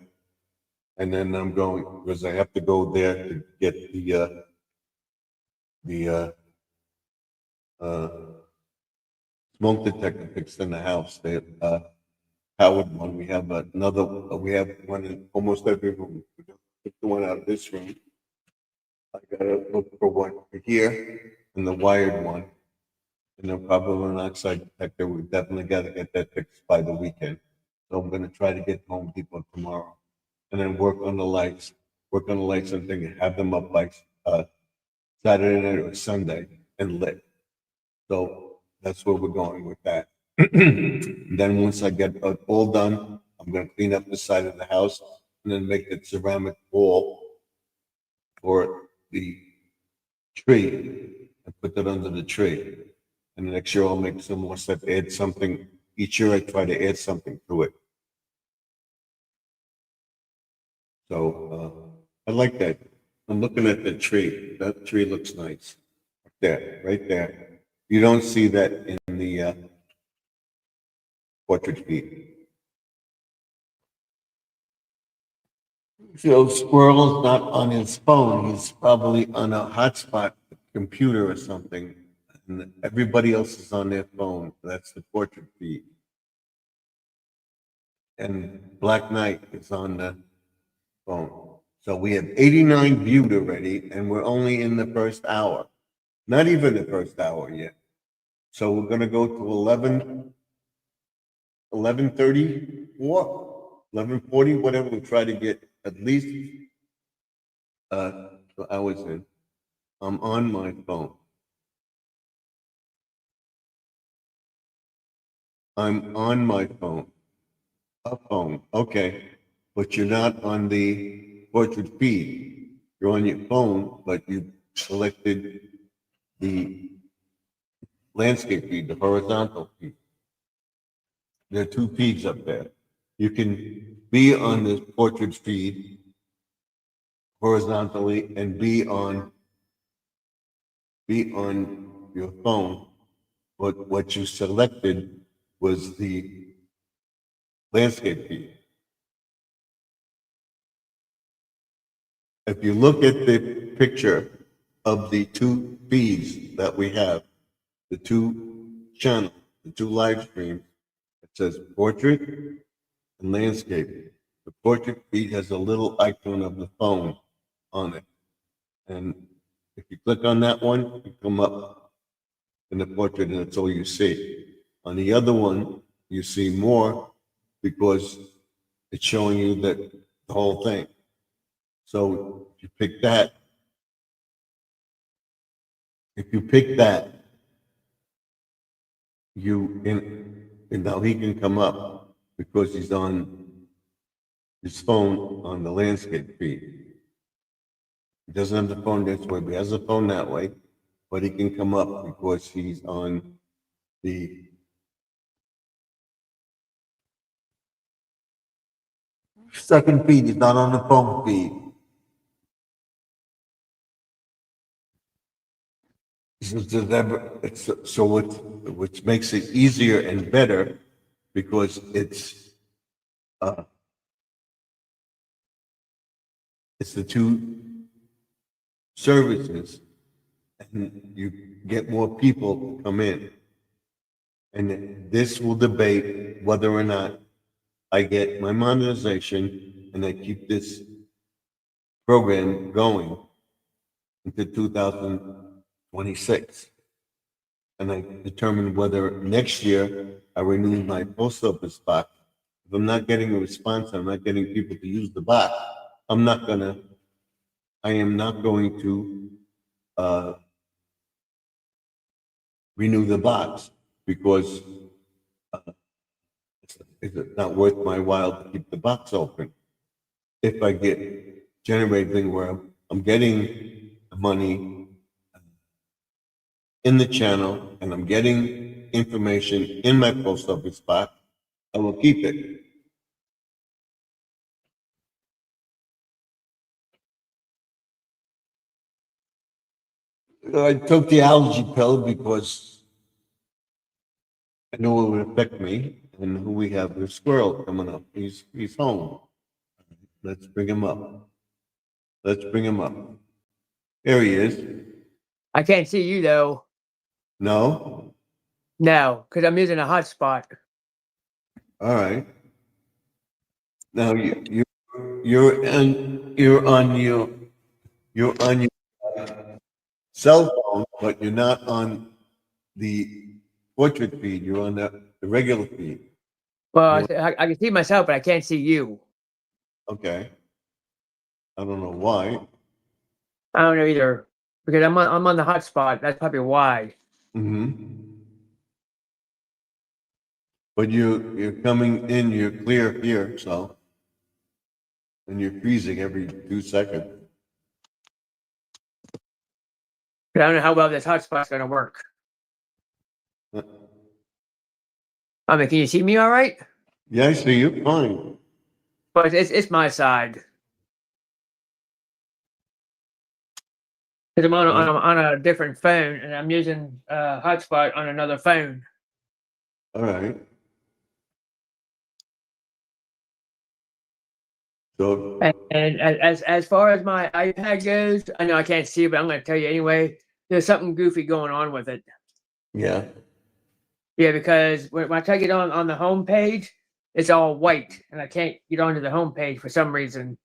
And then I'm going, because I have to go there to get the uh, smoke detector fixed in the house. They Howard one. We have another. We have one in almost every room. We just took the one out of this room. I gotta look for one here and the wired one, and the carbon monoxide detector. We definitely got to get that fixed by the weekend. So I'm gonna try to get Home Depot tomorrow, and then work on the lights. Work on the lights and thing. Have them up by Saturday night or Sunday and lit. So that's where we're going with that. Then once I get it all done, I'm gonna clean up the side of the house and then make the ceramic wall for the tree and put that under the tree. And the next year I'll make some more stuff, add something. Each year I try to add something to it. So I like that. I'm looking at the tree. That tree looks nice. There, right there. You don't see that in the portrait feed. So Squirrel's not on his phone. He's probably on a hotspot computer or something. And everybody else is on their phone. That's the portrait feed. And Black Knight is on the phone. So we have 89 viewed already, and we're only in the first hour. Not even the first hour yet. So we're gonna go to 11:34, 11:40, whatever. We'll try to get at least 2 hours in. I'm on my phone. I'm on my phone. A phone, okay. But you're not on the portrait feed. You're on your phone, but you selected the landscape feed, the horizontal feed. There are two feeds up there. You can be on the portrait feed horizontally and be on your phone. But what you selected was the landscape feed. If you look at the picture of the two feeds that we have, the two channels, the two live streams, it says portrait and landscape. The portrait feed has a little icon of the phone on it. And if you click on that one, you come up in the portrait and that's all you see. On the other one, you see more because it's showing you that the whole thing. So if you pick that, and now he can come up because he's on his phone on the landscape feed. He doesn't have the phone this way, but he has the phone that way, but he can come up because he's on the second feed. He's not on the phone feed. Which makes it easier and better because it's the two services, and you get more people to come in. And this will debate whether or not I get my monetization and I keep this program going into 2026. And I determine whether next year I renew my post office box. If I'm not getting a response, I'm not getting people to use the box, I am not going to renew the box because it's not worth my while to keep the box open. If I get generating where I'm getting the money in the channel and I'm getting information in my post office box, I will keep it. I took the allergy pill because I knew it would affect me. And who we have, the squirrel coming up. He's home. Let's bring him up. Let's bring him up. There he is. I can't see you though. No? No, because I'm using a hotspot. All right. Now you're on your cell phone, but you're not on the portrait feed. You're on the regular feed. Well, I can see myself, but I can't see you. Okay. I don't know why. I don't know either because I'm on the hotspot. That's probably why. Mm-hmm. But you're coming in. You're clear here, so, and you're freezing every 2 seconds. But I don't know how well this hotspot's going to work. I mean, can you see me all right? Yeah, I see you. Fine. But it's my side. Because I'm on a different phone and I'm using hotspot on another phone. All right. So, And as far as my iPad goes, I know I can't see it, but I'm going to tell you anyway. There's something goofy going on with it. yeah. Yeah, because when I try to get on the home page, it's all white, and I can't get onto the home page for some reason.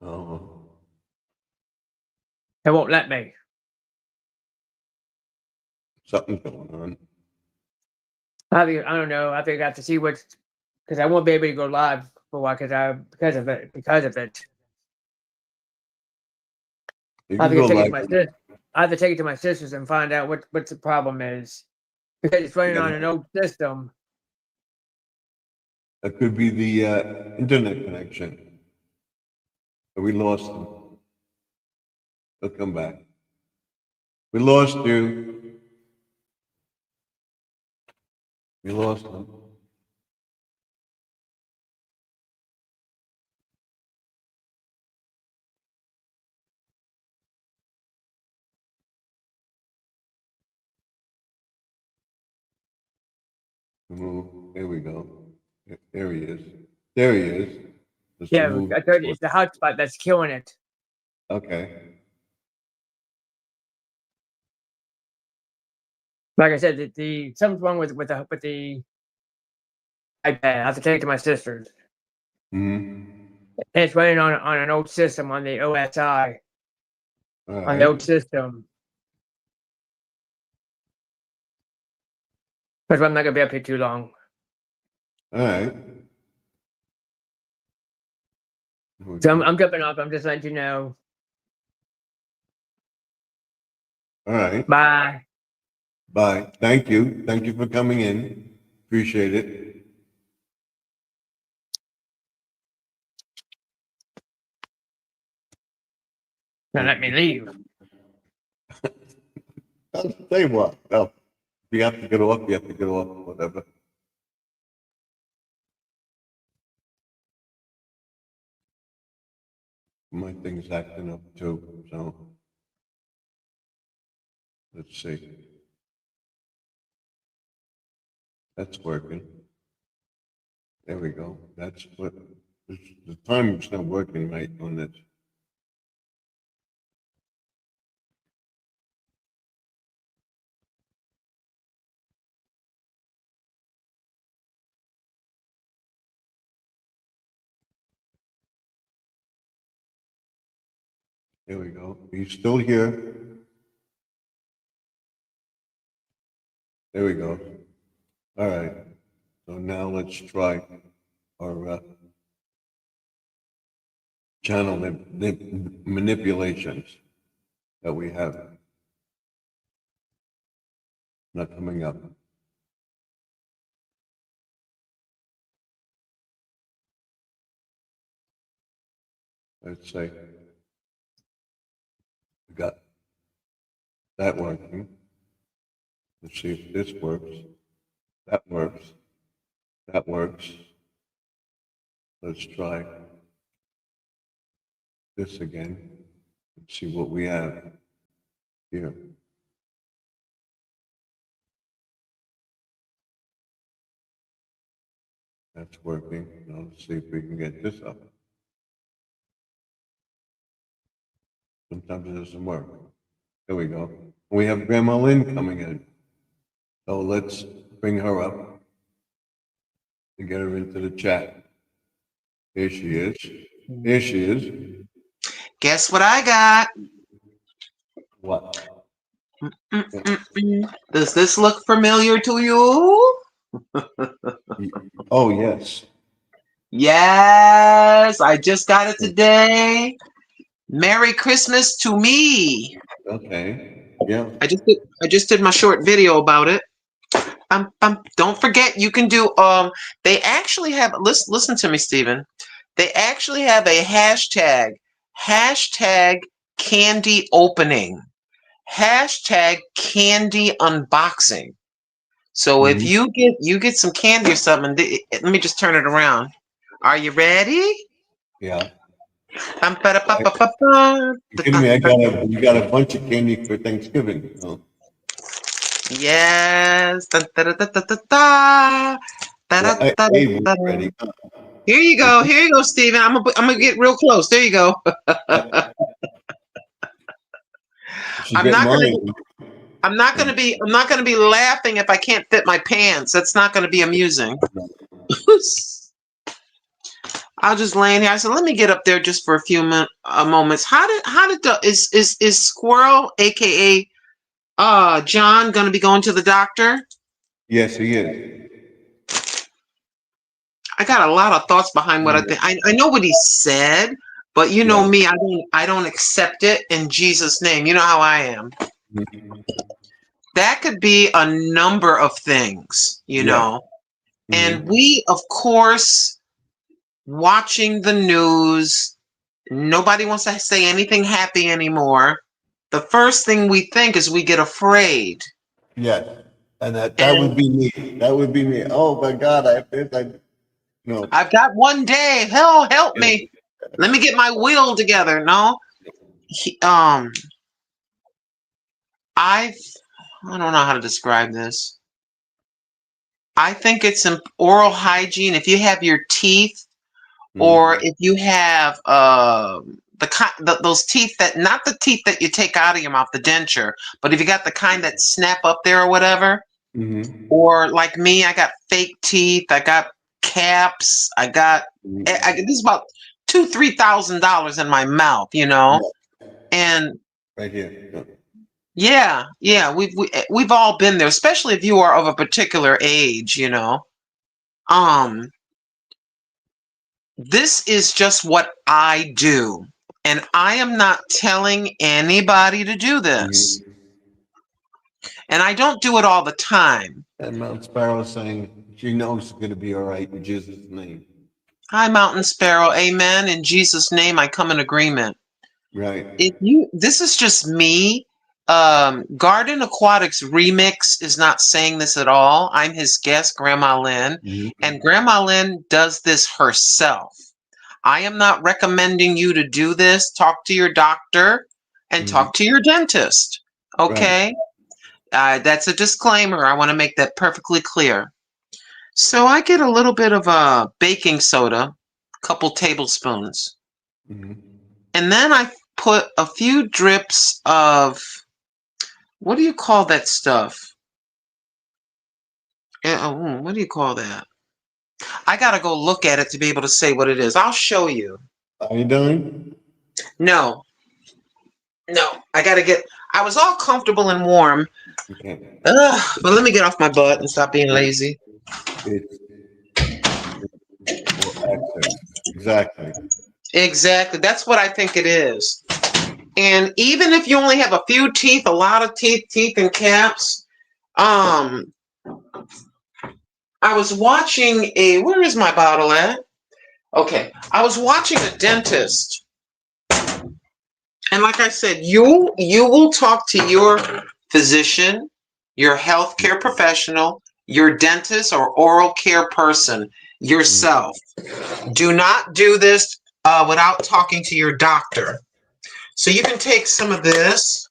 Oh, It won't let me. something's going on. I don't know. I think I have to see what, because I won't be able to go live for a while because of it. You I can have to go take it to live. my sister. I have to take it to my sisters and find out what the problem is, because it's running on an old system. That could be the internet connection. But we lost him. He'll come back. We lost you. We lost him. There we go. There he is. There he is. Just Yeah, remove- I told you it's the hotspot that's killing it. Okay. Like I said, something's wrong with the iPad. I have to take it to my sisters. Hmm. And it's running on an old system on the OSI All on the old right. system. But I'm not gonna be up here too long. All right. So I'm jumping off. I'm just letting you know. All right. Bye. Bye. Thank you. Thank you for coming in. Appreciate it. Now let me leave. I'll tell you what. Well, if you have to get off, you have to get off, whatever. My thing's acting up too, so. Let's see. That's working. There we go. That's what, the time's not working right on this. There we go. He's still here. There we go. All right. So now let's try our channel manipulations that we have. Not coming up. Let's say we got that working. Let's see if this works. That works. That works. Let's try this again. Let's see what we have here. That's working. Now let's see if we can get this up. Sometimes it doesn't work. There we go. We have Grandma Lynn coming in. So let's bring her up and get her into the chat. Here she is. Here she is. Guess what I got? What? Does this look familiar to you? Oh, yes. Yes, I just got it today. Merry Christmas to me. Okay. Yeah. I just did my short video about it. Don't forget, you can do they actually have listen to me, Stephen. They actually have a hashtag candy opening, candy unboxing. So if you get some candy or something, let me just turn it around. Are you ready? Yeah. Bum, ba, da, ba, I- ba, ba, ba. You kidding me? You got a bunch of candy for Thanksgiving. Oh. Yes. Da, da, da, da, da, da, da. Da, da, Yeah, da, Abe was da, da. ready. Here you go. Here you go, Stephen. I'm gonna get real close. There you go. Should I'm get not gonna. mine. I'm not gonna be laughing if I can't fit my pants. That's not gonna be amusing. I was just laying here. I said, let me get up there just for a few moments. How did is Squirrel, aka John, gonna be going to the doctor? Yes, he is. I got a lot of thoughts behind what I think. I know what he said, but you know Yeah. me, I don't accept it in Jesus' name. You know how I am. That could be a number of things, you Yeah. know. And we, of course, watching the news, nobody wants to say anything happy anymore. The first thing we think is we get afraid. Yes. And that would be me. That would be me. Oh my God, I have this. No. I've got one day. Hell, help Yeah. me. Let me get my will together. No, I don't know how to describe this. I think it's an oral hygiene. If you have your teeth, or if you have those teeth that, not the teeth that you take out of your mouth, the denture, but if you got the kind that snap up there or whatever, or like me, I got fake teeth, I got caps, I got this is about $2,000-3,000 in my mouth, you know, and Right here. yeah, we've all been there, especially if you are of a particular age, you know. This is just what I do, and I am not telling anybody to do this. And I don't do it all the time. And Mount Sparrow saying she knows it's going to be all right in Jesus' name. Hi, Mountain Sparrow. Amen. In Jesus' name, I come in agreement. Right. This is just me. Garden Aquatics Remix is not saying this at all. I'm his guest, Grandma Lynn, and Grandma Lynn does this herself. I am not recommending you to do this. Talk to your doctor and talk to your dentist. Okay? Right. That's a disclaimer. I want to make that perfectly clear. So I get a little bit of baking soda, a couple tablespoons. And then I put a few drips of, what do you call that stuff? What do you call that? I got to go look at it to be able to say what it is. I'll show you. Iodine? No, I got to get, I was all comfortable and warm. Okay. But let me get off my butt and stop being lazy. Exactly. Exactly. That's what I think it is. And even if you only have a few teeth, a lot of teeth and caps, I was watching where is my bottle at? Okay. I was watching a dentist. And like I said, you will talk to your physician, your healthcare professional, your dentist or oral care person yourself. Do not do this without talking to your doctor. So you can take some of this,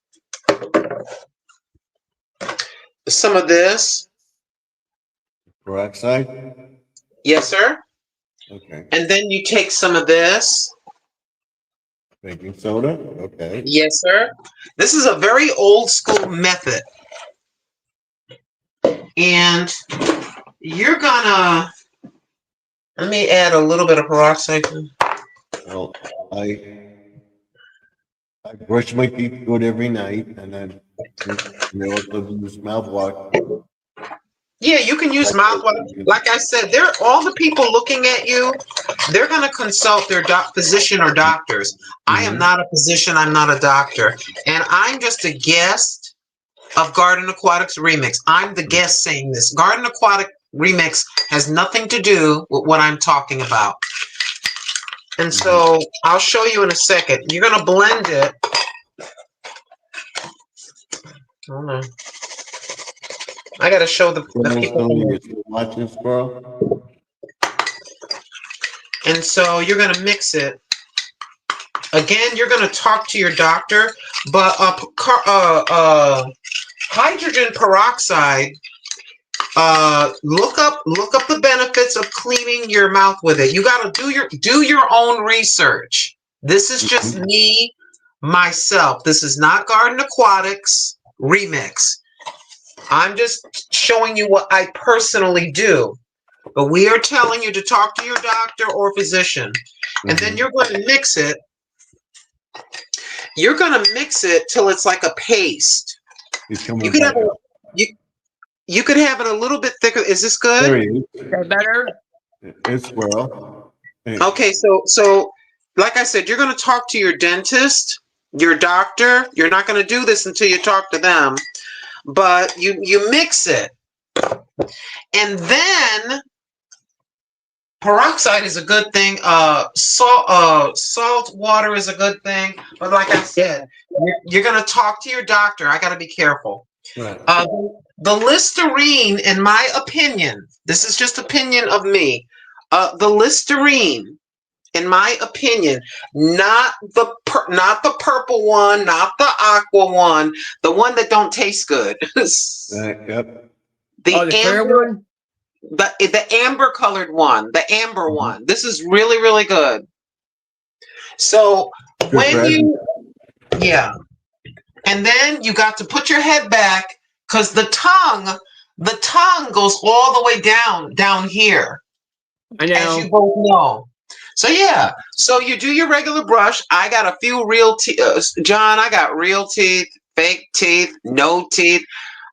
Peroxide? Yes, sir. Okay. And then you take some of this. Baking soda? Okay. Yes, sir. This is a very old school method. And you're gonna, let me add a little bit of peroxide. Well, I brush my teeth good every night, and then also use mouthwash. Yeah, you can use mouthwash. Like I said, all the people looking at you, they're going to consult their physician or doctors. I am not a physician. I'm not a doctor. And I'm just a guest of Garden Aquatics Remix. I'm the guest saying this. Garden Aquatic Remix has nothing to do with what I'm talking about. And so I'll show you in a second. You're going to blend it. Hold on. I got to show the people. Watching, Squirrel. And so you're going to mix it. Again, you're going to talk to your doctor, but hydrogen peroxide, look up the benefits of cleaning your mouth with it. You got to do your own research. This is just me, myself. This is not Garden Aquatics Remix. I'm just showing you what I personally do. but we are telling you to talk to your doctor or physician. And then you're going to mix it. You're going to mix it till it's like a paste. He's coming You could back have up. you could have it a little bit thicker. Is this good? There he is. Is that better? It's well. Hey, Okay, so like I said, you're going to talk to your dentist, your doctor. You're not going to do this until you talk to them, but you mix it. And then peroxide is a good thing. Salt water is a good thing. But like I said, you're going to talk to your doctor. I got to be careful. right. The Listerine, in my opinion, this is just opinion of me. The Listerine, in my opinion, not the purple one, not the aqua one, the one that don't taste good. Yep. The clear one? The amber colored one, the amber one. This is really, really good. So when bread. yeah. And then you got to put your head back because the tongue goes all the way down here. I know. As you both know. So yeah, so you do your regular brush. I got a few real teeth. John, I got real teeth, fake teeth, no teeth.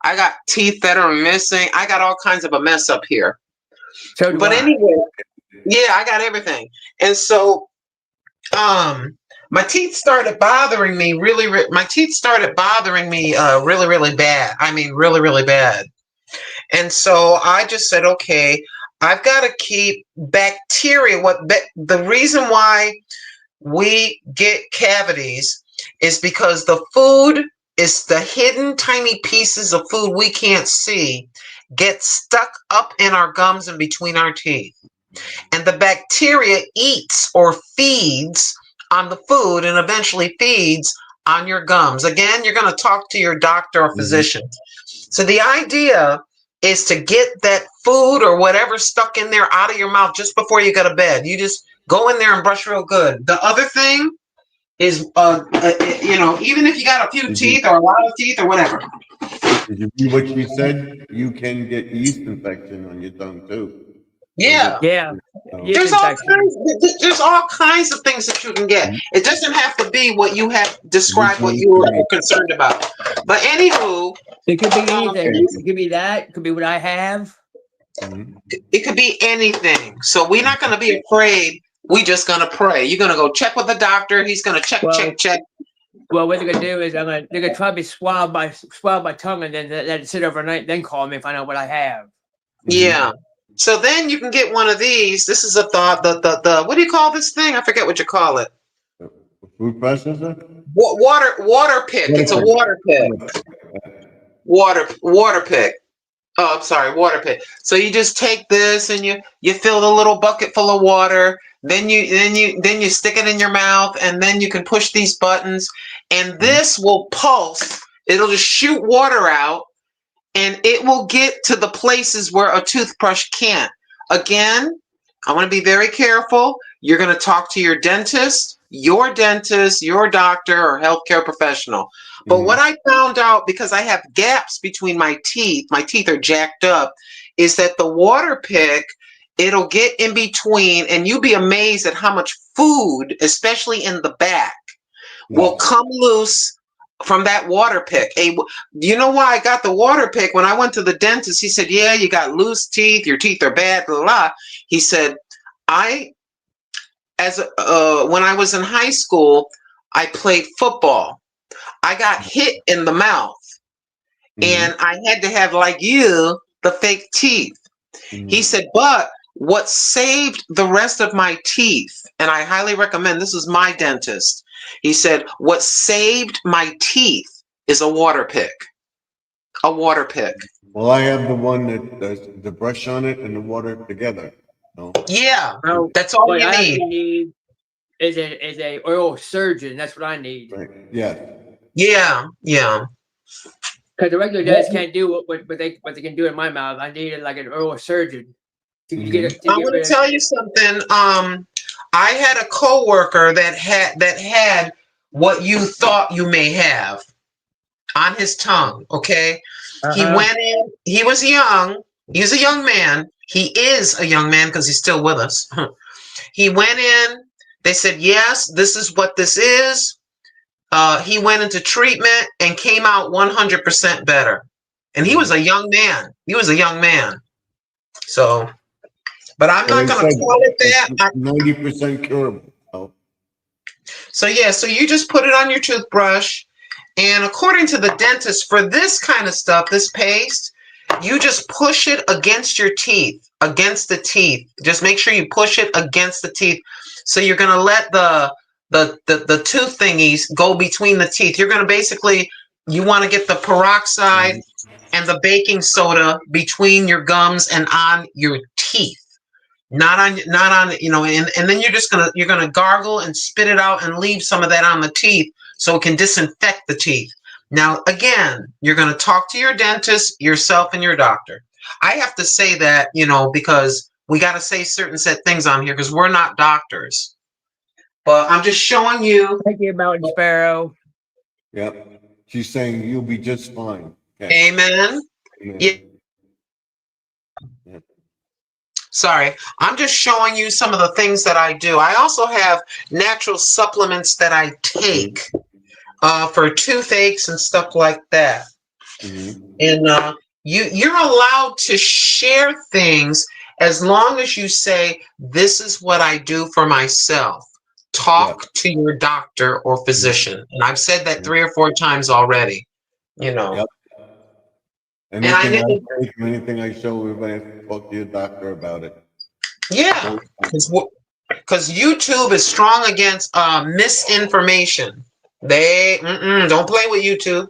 I got teeth that are missing. I got all kinds of a mess up here. So do But I. anyway, yeah, I got everything. And so my teeth started bothering me really, really bad. I mean, really, really bad. And so I just said, okay, I've got to keep bacteria. The reason why we get cavities is because the food is the hidden tiny pieces of food we can't see get stuck up in our gums and between our teeth. And the bacteria eats or feeds on the food and eventually feeds on your gums. Again, you're going to talk to your doctor or physician. So the idea is to get that food or whatever stuck in there out of your mouth just before you go to bed. You just go in there and brush real good. The other thing is, even if you got a few teeth or a lot of teeth or whatever. Did you do what you said? You can get yeast infection on your tongue too. Yeah. Yeah. So, Yeast There's all kinds of things that you can get. It doesn't have to be what you have described, what you were concerned about. But anywho, it could be anything. It could be that. It could be what I have. it could be anything. So we're not going to be afraid. We just going to pray. You're going to go check with the doctor. He's going to check. Well, what they're gonna do is they're gonna probably swab my tongue and then let it sit overnight. Then call me and find out what I have. Yeah. So then you can get one of these. This is a thought. The what do you call this thing? I forget what you call it. Food processor? Water pick. It's a water pick. Water pick. Oh, I'm sorry, water pick. So you just take this and you fill the little bucket full of water. Then you stick it in your mouth, and then you can push these buttons, and this will pulse. It'll just shoot water out, and it will get to the places where a toothbrush can't. Again, I want to be very careful. You're going to talk to your dentist, your doctor, or healthcare professional. But what I found out, because I have gaps between my teeth are jacked up, is that the water pick, it'll get in between, and you'll be amazed at how much food, especially in the back, will come loose from that water pick. Do you know why I got the water pick? When I went to the dentist, he said, yeah, you got loose teeth, your teeth are bad, blah, blah. He said, when I was in high school, I played football. I got hit in the mouth, and I had to have, like you, the fake teeth. He said, but what saved the rest of my teeth, and I highly recommend, this is my dentist. He said, what saved my teeth is a water pick. A water pick. Well, I have the one that does the brush on it and the water together. So. Yeah, Well, that's all what you I need. need is a oral surgeon. That's what I need. Right. Yeah. Yeah. Because the regular guys can't do what they can do in my mouth. I needed like an oral surgeon to get it. I'm going to tell you something. I had a coworker that had what you thought you may have on his tongue. Okay, he went in. He was young. He's a young man. He is a young man because he's still with us. He went in. They said, yes, this is what this is. He went into treatment and came out 100% better. And he was a young man. He was a young man. So, but I'm not going to call it that. 90% curable. Oh. So, yeah, so you just put it on your toothbrush. And according to the dentist, for this kind of stuff, this paste, you just push it against your teeth, against the teeth. Just make sure you push it against the teeth. So you're going to let the tooth thingies go between the teeth. You're going to basically, you want to get the peroxide and the baking soda between your gums and on your teeth. Not on, and then you're gonna gargle and spit it out and leave some of that on the teeth so it can disinfect the teeth. Now, again, you're gonna talk to your dentist, yourself, and your doctor. I have to say that, because we got to say certain set things on here because we're not doctors. But I'm just showing you. Thank you, Mountain Sparrow. Yep. She's saying you'll be just fine. Okay. Amen. Yeah. Sorry, I'm just showing you some of the things that I do. I also have natural supplements that I take for toothaches and stuff like that. And you're allowed to share things as long as you say, this is what I do for myself. Talk to your doctor or physician. And I've said that 3 or 4 times already, Yep. Anything I show, everybody talk to your doctor about it. Yeah, because YouTube is strong against misinformation. They don't play with YouTube.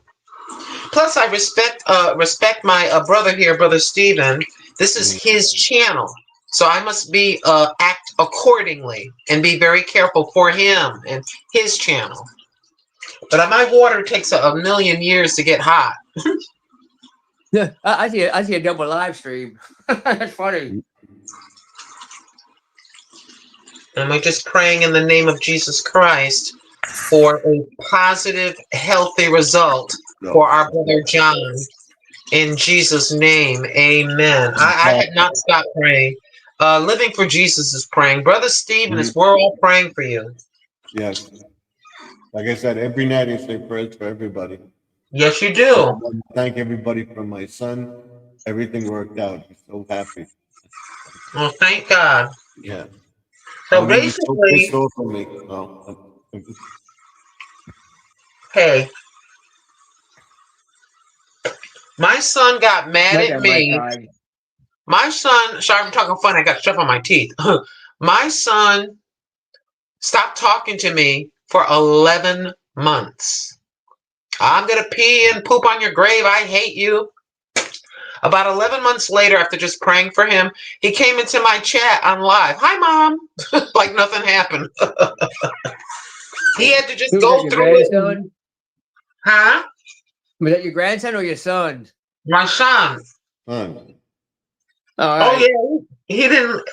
Plus, I respect my brother here, Brother Stephen. This is his channel, so I must be act accordingly and be very careful for him and his channel. But my water takes a million years to get hot. Yeah, I see a double live stream. That's funny. And we're just praying in the name of Jesus Christ for a positive, healthy result for our brother John. In Jesus' name, amen. I had not stopped praying. Living for Jesus is praying. Brother Stephen, we're all praying for you. Yes. Like I said, every night I say prayers for everybody. Yes, you do. Thank everybody for my son. Everything worked out. He's so happy. Well, thank God. Yeah. So basically, hey, my son got mad at me. My son, sorry, I'm talking funny. I got stuff on my teeth. My son stopped talking to me for 11 months. I'm going to pee and poop on your grave. I hate you. About 11 months later, after just praying for him, he came into my chat on live. Hi, Mom. Like nothing happened. He had to just go through it. Huh? Was that your grandson or your son? My son. Right. Oh, yeah. He didn't,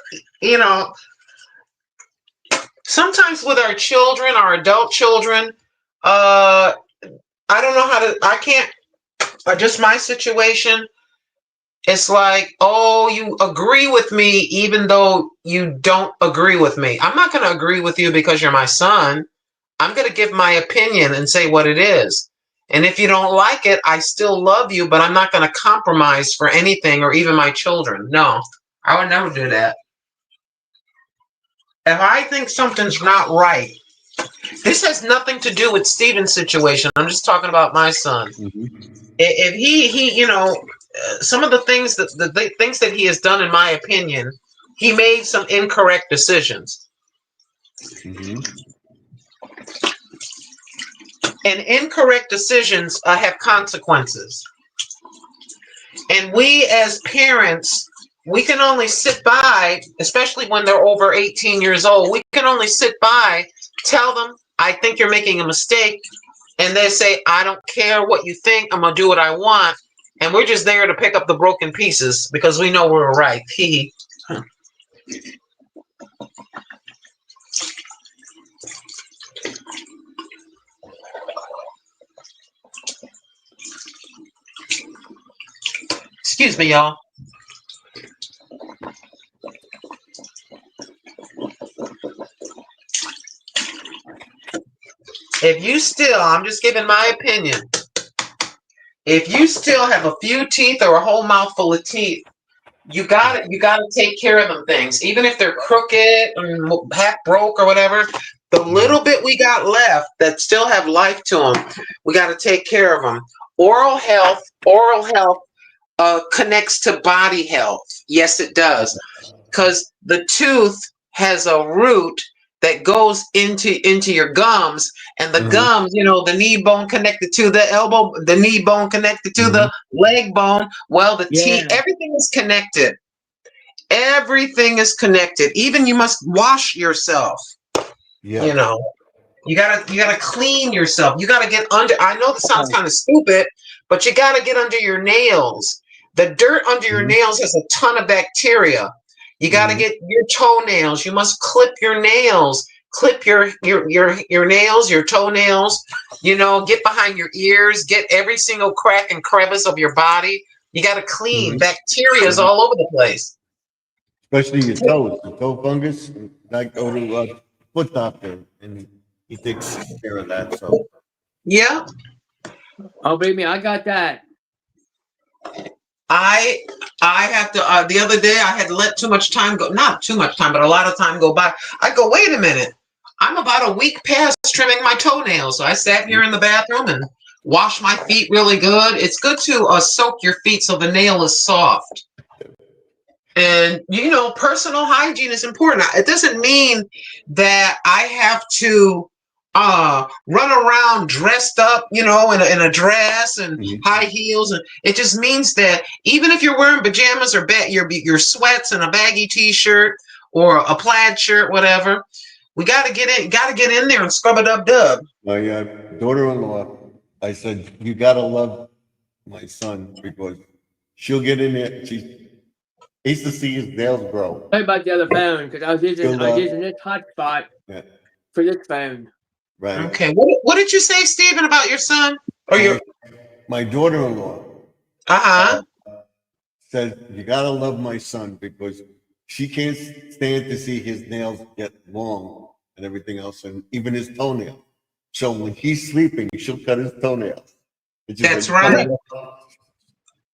sometimes with our children, our adult children, I don't know how to, I can't, just my situation. It's like, oh, you agree with me even though you don't agree with me. I'm not going to agree with you because you're my son. I'm going to give my opinion and say what it is. And if you don't like it, I still love you, but I'm not going to compromise for anything or even my children. No, I would never do that. If I think something's not right, this has nothing to do with Stephen's situation. I'm just talking about my son. If he, some of the things the things that he has done, in my opinion, he made some incorrect decisions. And incorrect decisions have consequences. And we as parents, we can only sit by, especially when they're over 18 years old, we can only sit by, tell them, I think you're making a mistake. And they say, I don't care what you think, I'm going to do what I want. And we're just there to pick up the broken pieces because we know we're right. Excuse me, y'all. If you still, I'm just giving my opinion. If you still have a few teeth or a whole mouthful of teeth, you gotta take care of them things. Even if they're crooked and half broke or whatever, the little bit we got left that still have life to them, we gotta take care of them. Oral health connects to body health. Yes, it does. Because the tooth has a root that goes into your gums, and the gums, the knee bone connected to the elbow, the knee bone connected to the leg bone. Well, the teeth, Yeah. everything is connected. Everything is connected. Even you must wash yourself. Yeah. You gotta clean yourself. You gotta get under. I know this sounds kind of stupid, but you gotta get under your nails. The dirt under your nails has a ton of bacteria. You gotta get your toenails. You must clip your nails. Clip your nails, your toenails. Get behind your ears. Get every single crack and crevice of your body. You gotta clean. Bacteria is all over the place. Especially your toes, the toe fungus. I go to a foot doctor, and he takes care of that. So Yeah. Oh, believe me, I got that. I have to. The other day, I had let too much time go. Not too much time, but a lot of time go by. I go, wait a minute. I'm about a week past trimming my toenails. So I sat here in the bathroom and washed my feet really good. It's good to soak your feet so the nail is soft. And personal hygiene is important. It doesn't mean that I have to run around dressed up, in a dress and high heels, and it just means that even if you're wearing pajamas or your sweats and a baggy t-shirt or a plaid shirt, whatever, we got to get in there and scrub it up, dub. my daughter-in-law, I said, you gotta love my son because she'll get in there. I used to see his nails grow. Sorry about the other phone because I was using this hotspot for this phone. Right. Okay. What did you say, Stephen, about your son or your? My daughter-in-law said, you gotta love my son because she can't stand to see his nails get long and everything else, and even his toenail. So when he's sleeping, she'll cut his toenails. That's right.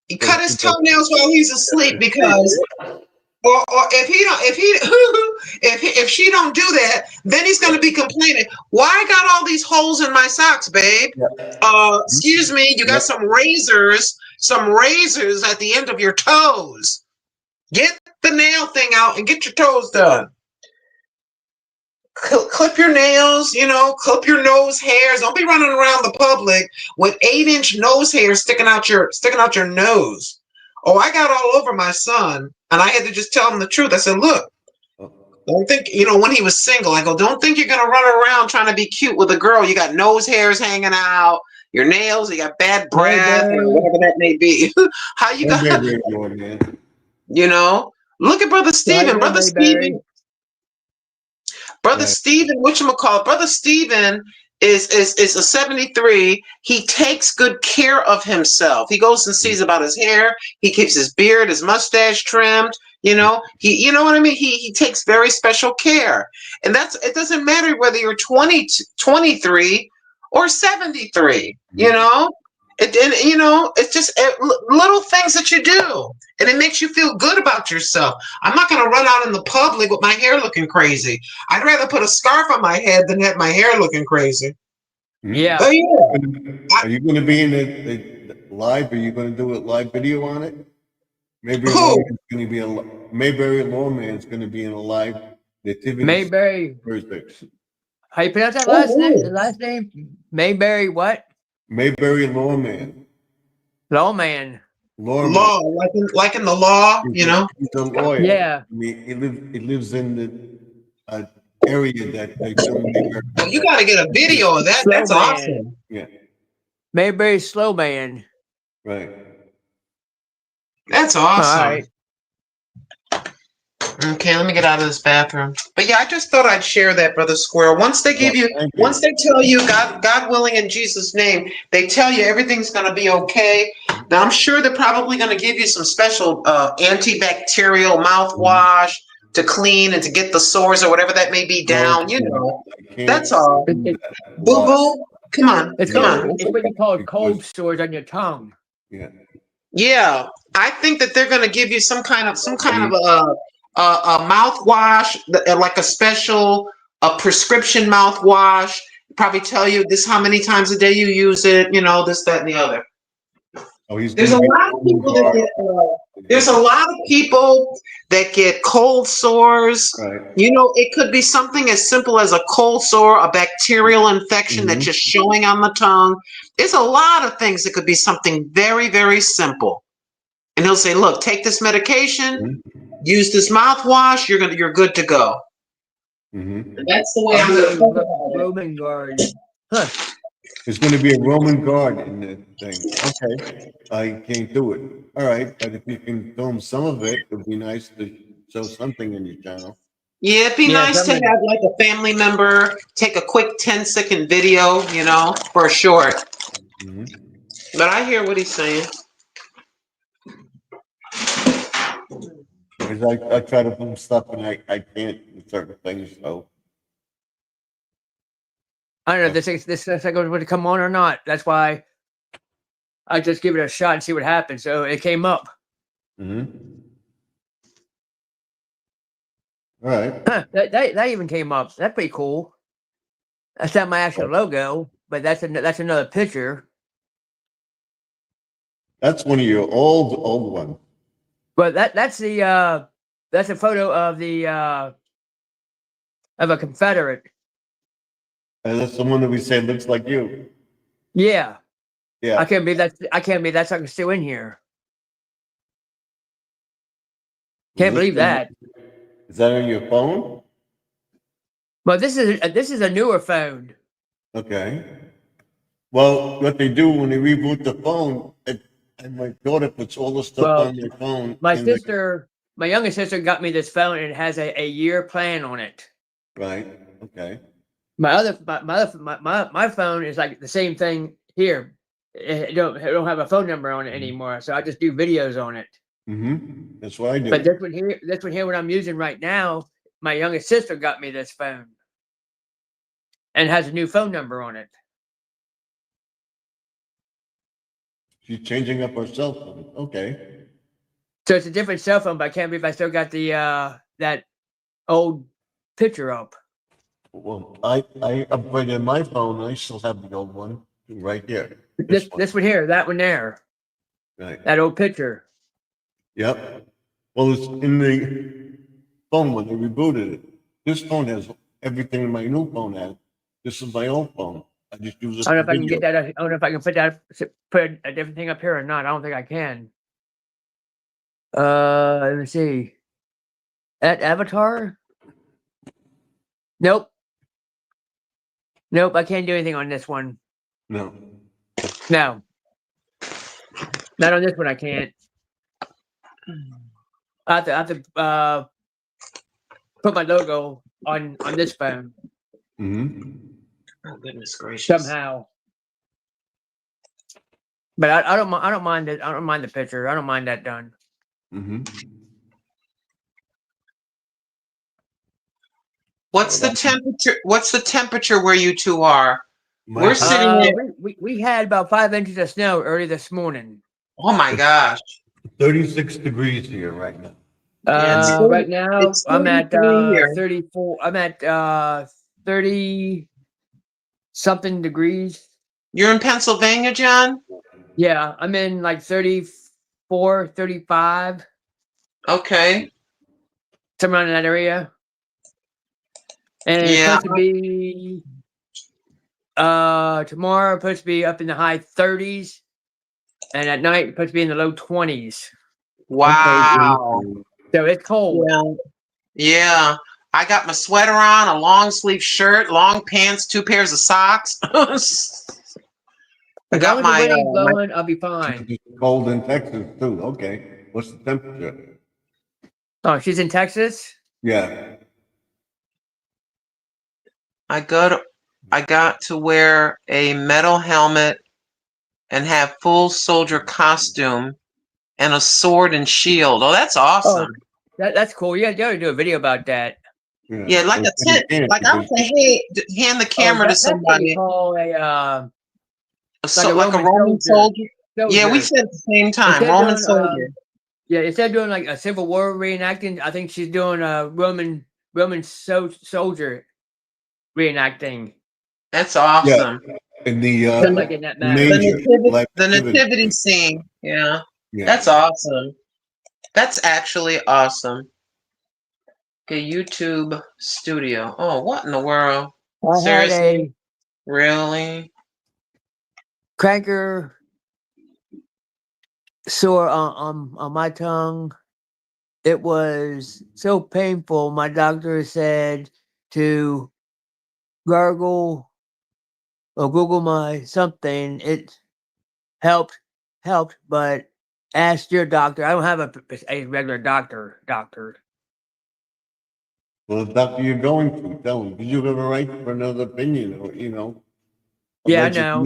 He cut his toenails while he's asleep because, or if she don't do that, then he's gonna be complaining. Why I got all these holes in my socks, babe? Excuse me, you got some razors at the end of your toes. Get the nail thing out and get your toes done. Clip your nails, clip your nose hairs. Don't be running around the public with 8-inch nose hairs sticking out your nose. Oh, I got all over my son, and I had to just tell him the truth. I said, look, don't think, when he was single, I go, don't think you're gonna run around trying to be cute with a girl. You got nose hairs hanging out, your nails, you got bad breath, or whatever that may be. How you got? Look at Brother Stephen. Brother Stephen, whatchamacallit? Brother Stephen is a 73. He takes good care of himself. He goes and sees about his hair. He keeps his beard, his mustache trimmed. He, what I mean? He takes very special care. And it doesn't matter whether you're 23 or 73, it's just little things that you do, and it makes you feel good about yourself. I'm not going to run out in the public with my hair looking crazy. I'd rather put a scarf on my head than have my hair looking cmaybe. Yeah. Are you going to be in the live? Are you going to do a live video on it? Mayberry Lawman's going to be in a live nativity. Mayberry. Thursday. How you pronounce that last name? The last name? Mayberry what? Mayberry Lawman. Lawman. Law, like in the law, He's a lawyer. Yeah. I mean, he lives in the area that they don't make her. Well, you got to get a video of that. That's awesome. Yeah. Mayberry Slow Man. Right. That's awesome. All right. Okay, let me get out of this bathroom. But yeah, I just thought I'd share that, Brother Squirrel. Once they tell you, God willing, in Jesus' name, they tell you everything's going to be okay. Now, I'm sure they're probably going to give you some special antibacterial mouthwash, to clean and to get the sores or whatever that may be down. You know, that's all. It- Boo boo, come on, it's come called, on. it's what you call cold sores on your tongue. Yeah. Yeah, I think that they're going to give you some kind of a mouthwash, like a special a prescription mouthwash. Probably tell you this how many times a day you use it. You know, this, that, and the other. Oh, he's There's a gonna be lot of people that get. There's a lot of people that get cold sores. Right. You know, it could be something as simple as a cold sore, a bacterial infection that's just showing on the tongue. There's a lot of things that could be something very, very simple. And he'll say, look, take this medication, use this mouthwash, you're good to go. Mm-hmm. That's the way I'm going to think about it. Roman guard. Huh. There's gonna be a Roman guard in the thing. Okay, I can't do it. All right, but if you can film some of it, it'd be nice to show something in your channel. Yeah, it'd be Yeah, nice to have like a family member take a quick 10-second video, you know, for a short. Mm-hmm. But I hear what he's saying. Because I try to film stuff and I can't with certain things, so. I don't know if this second would come on or not. That's why I just give it a shot and see what happens. So it came up. Mm-hmm. All right. Huh, that even came up. That's pretty cool. That's not my actual logo, but that's another picture. That's one of your old ones. But that's a photo of a Confederate. And that's the one that we say looks like you. Yeah. Yeah. I can't believe that's like still in here. Can't believe that. Is that on your phone? But this is a newer phone. Okay. Well, what they do when they reboot the phone, and my daughter puts all the stuff Well, on their phone. My in the- sister, my youngest sister, got me this phone and it has a year plan on it. Right. Okay. My phone is like the same thing here. It don't have a phone number on it anymore, so I just do videos on it. Mm-hmm. That's what I do. But this one here, what I'm using right now, my youngest sister got me this phone, and has a new phone number on it. She's changing up her cell phone. Okay. So it's a different cell phone, but I can't believe I still got the that old picture up. Well, I upgraded my phone. I still have the old one right here. This one. This one here, that one there, Right. that old picture. Yep. Well, it's in the phone when they rebooted it. This phone has everything my new phone has. This is my old phone. I just use it. I don't know if for I can video. get that. I don't know if I can put a different thing up here or not. I don't think I can. Let me see. That avatar? Nope. Nope, I can't do anything on this one. No. No. Not on this one, I can't. I have to put my logo on this phone Mm-hmm. Oh, goodness gracious. somehow. But I don't mind it. I don't mind the picture. I don't mind that done. Mm-hmm. What's the temperature? What's the temperature where you two are? My We're sitting at, We had about 5 inches of snow early this morning. oh my gosh. 36 degrees here right now. Yeah, it's Right now it's I'm at 33 here. 34. I'm at 30 something degrees. You're in Pennsylvania, John? Yeah, I'm in like 34, 35, Okay. somewhere in that area. And it's Yeah. supposed to be tomorrow supposed to be up in the high 30s, and at night supposed to be in the low 20s. Wow. So it's cold. Yeah. Yeah. I got my sweater on, a long sleeve shirt, long pants, 2 pairs of socks. I As got long as the my, wind ain't blowing, I'll be fine. It's cold in Texas too. Okay. What's the temperature? Oh, she's in Texas? Yeah. I got to wear a metal helmet and have full soldier costume and a sword and shield. Oh, that's awesome. That's cool. You gotta do a video about that. Yeah, like a But you tent. can't Like I would because- say, hey, hand the Oh, camera to that's what you somebody. call a Like a Roman soldier. Yeah, we soldier. said at the same time, Instead of Roman doing soldier. yeah, instead of doing like a Civil War reenacting, I think she's doing a Roman soldier reenacting. That's Yeah, awesome. in the Something like in that The matter. manger, live the activity. nativity scene. Yeah, Yeah. that's awesome. That's actually awesome. Okay, YouTube Studio. Oh, what in the world? I had Seriously? a Really? cranker sore on my tongue. It was so painful. My doctor said to gargle or Google my something. It helped, but ask your doctor. I don't have a regular doctor. Well, the doctor you're going to, tell him, did you have a right for another opinion or, Yeah, I alleged know.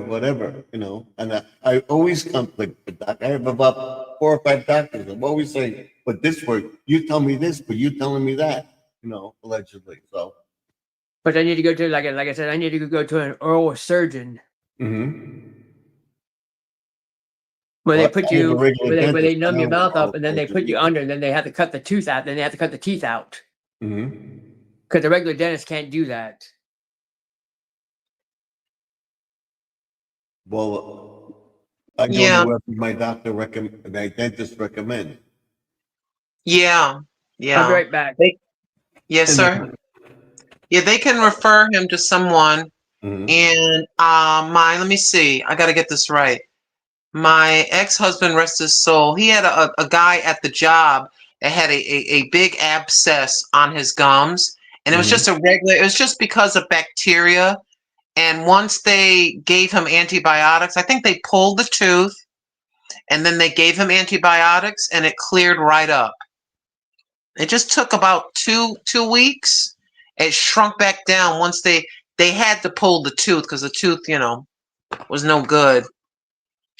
whatever, and I always conflict with doc. I have about 4 or 5 doctors. I'm always saying, but this work, you tell me this, but you telling me that, allegedly. So, But I need to go to like I said, I need to go to an oral surgeon where they Well, put I have a you regular where they dentist. I numb your don't mouth call up it and then they put surgery. you under and then they have to cut the tooth out. Then they have to cut the teeth out Mm-hmm. because the regular dentist can't do that. Well, I go Yeah, to wherever my doctor recommend, my dentist recommend. yeah, I'll be yeah. right back. Yes, And sir. Yeah, they can refer him to someone. Mhm. And let me see. I got to get this right. My ex-husband, rest his soul, he had a guy at the job that had a big abscess on his gums. And it was just it was just because of bacteria. And once they gave him antibiotics, I think they pulled the tooth and then they gave him antibiotics and it cleared right up. It just took about two weeks. It shrunk back down once they had to pull the tooth because the tooth, was no good.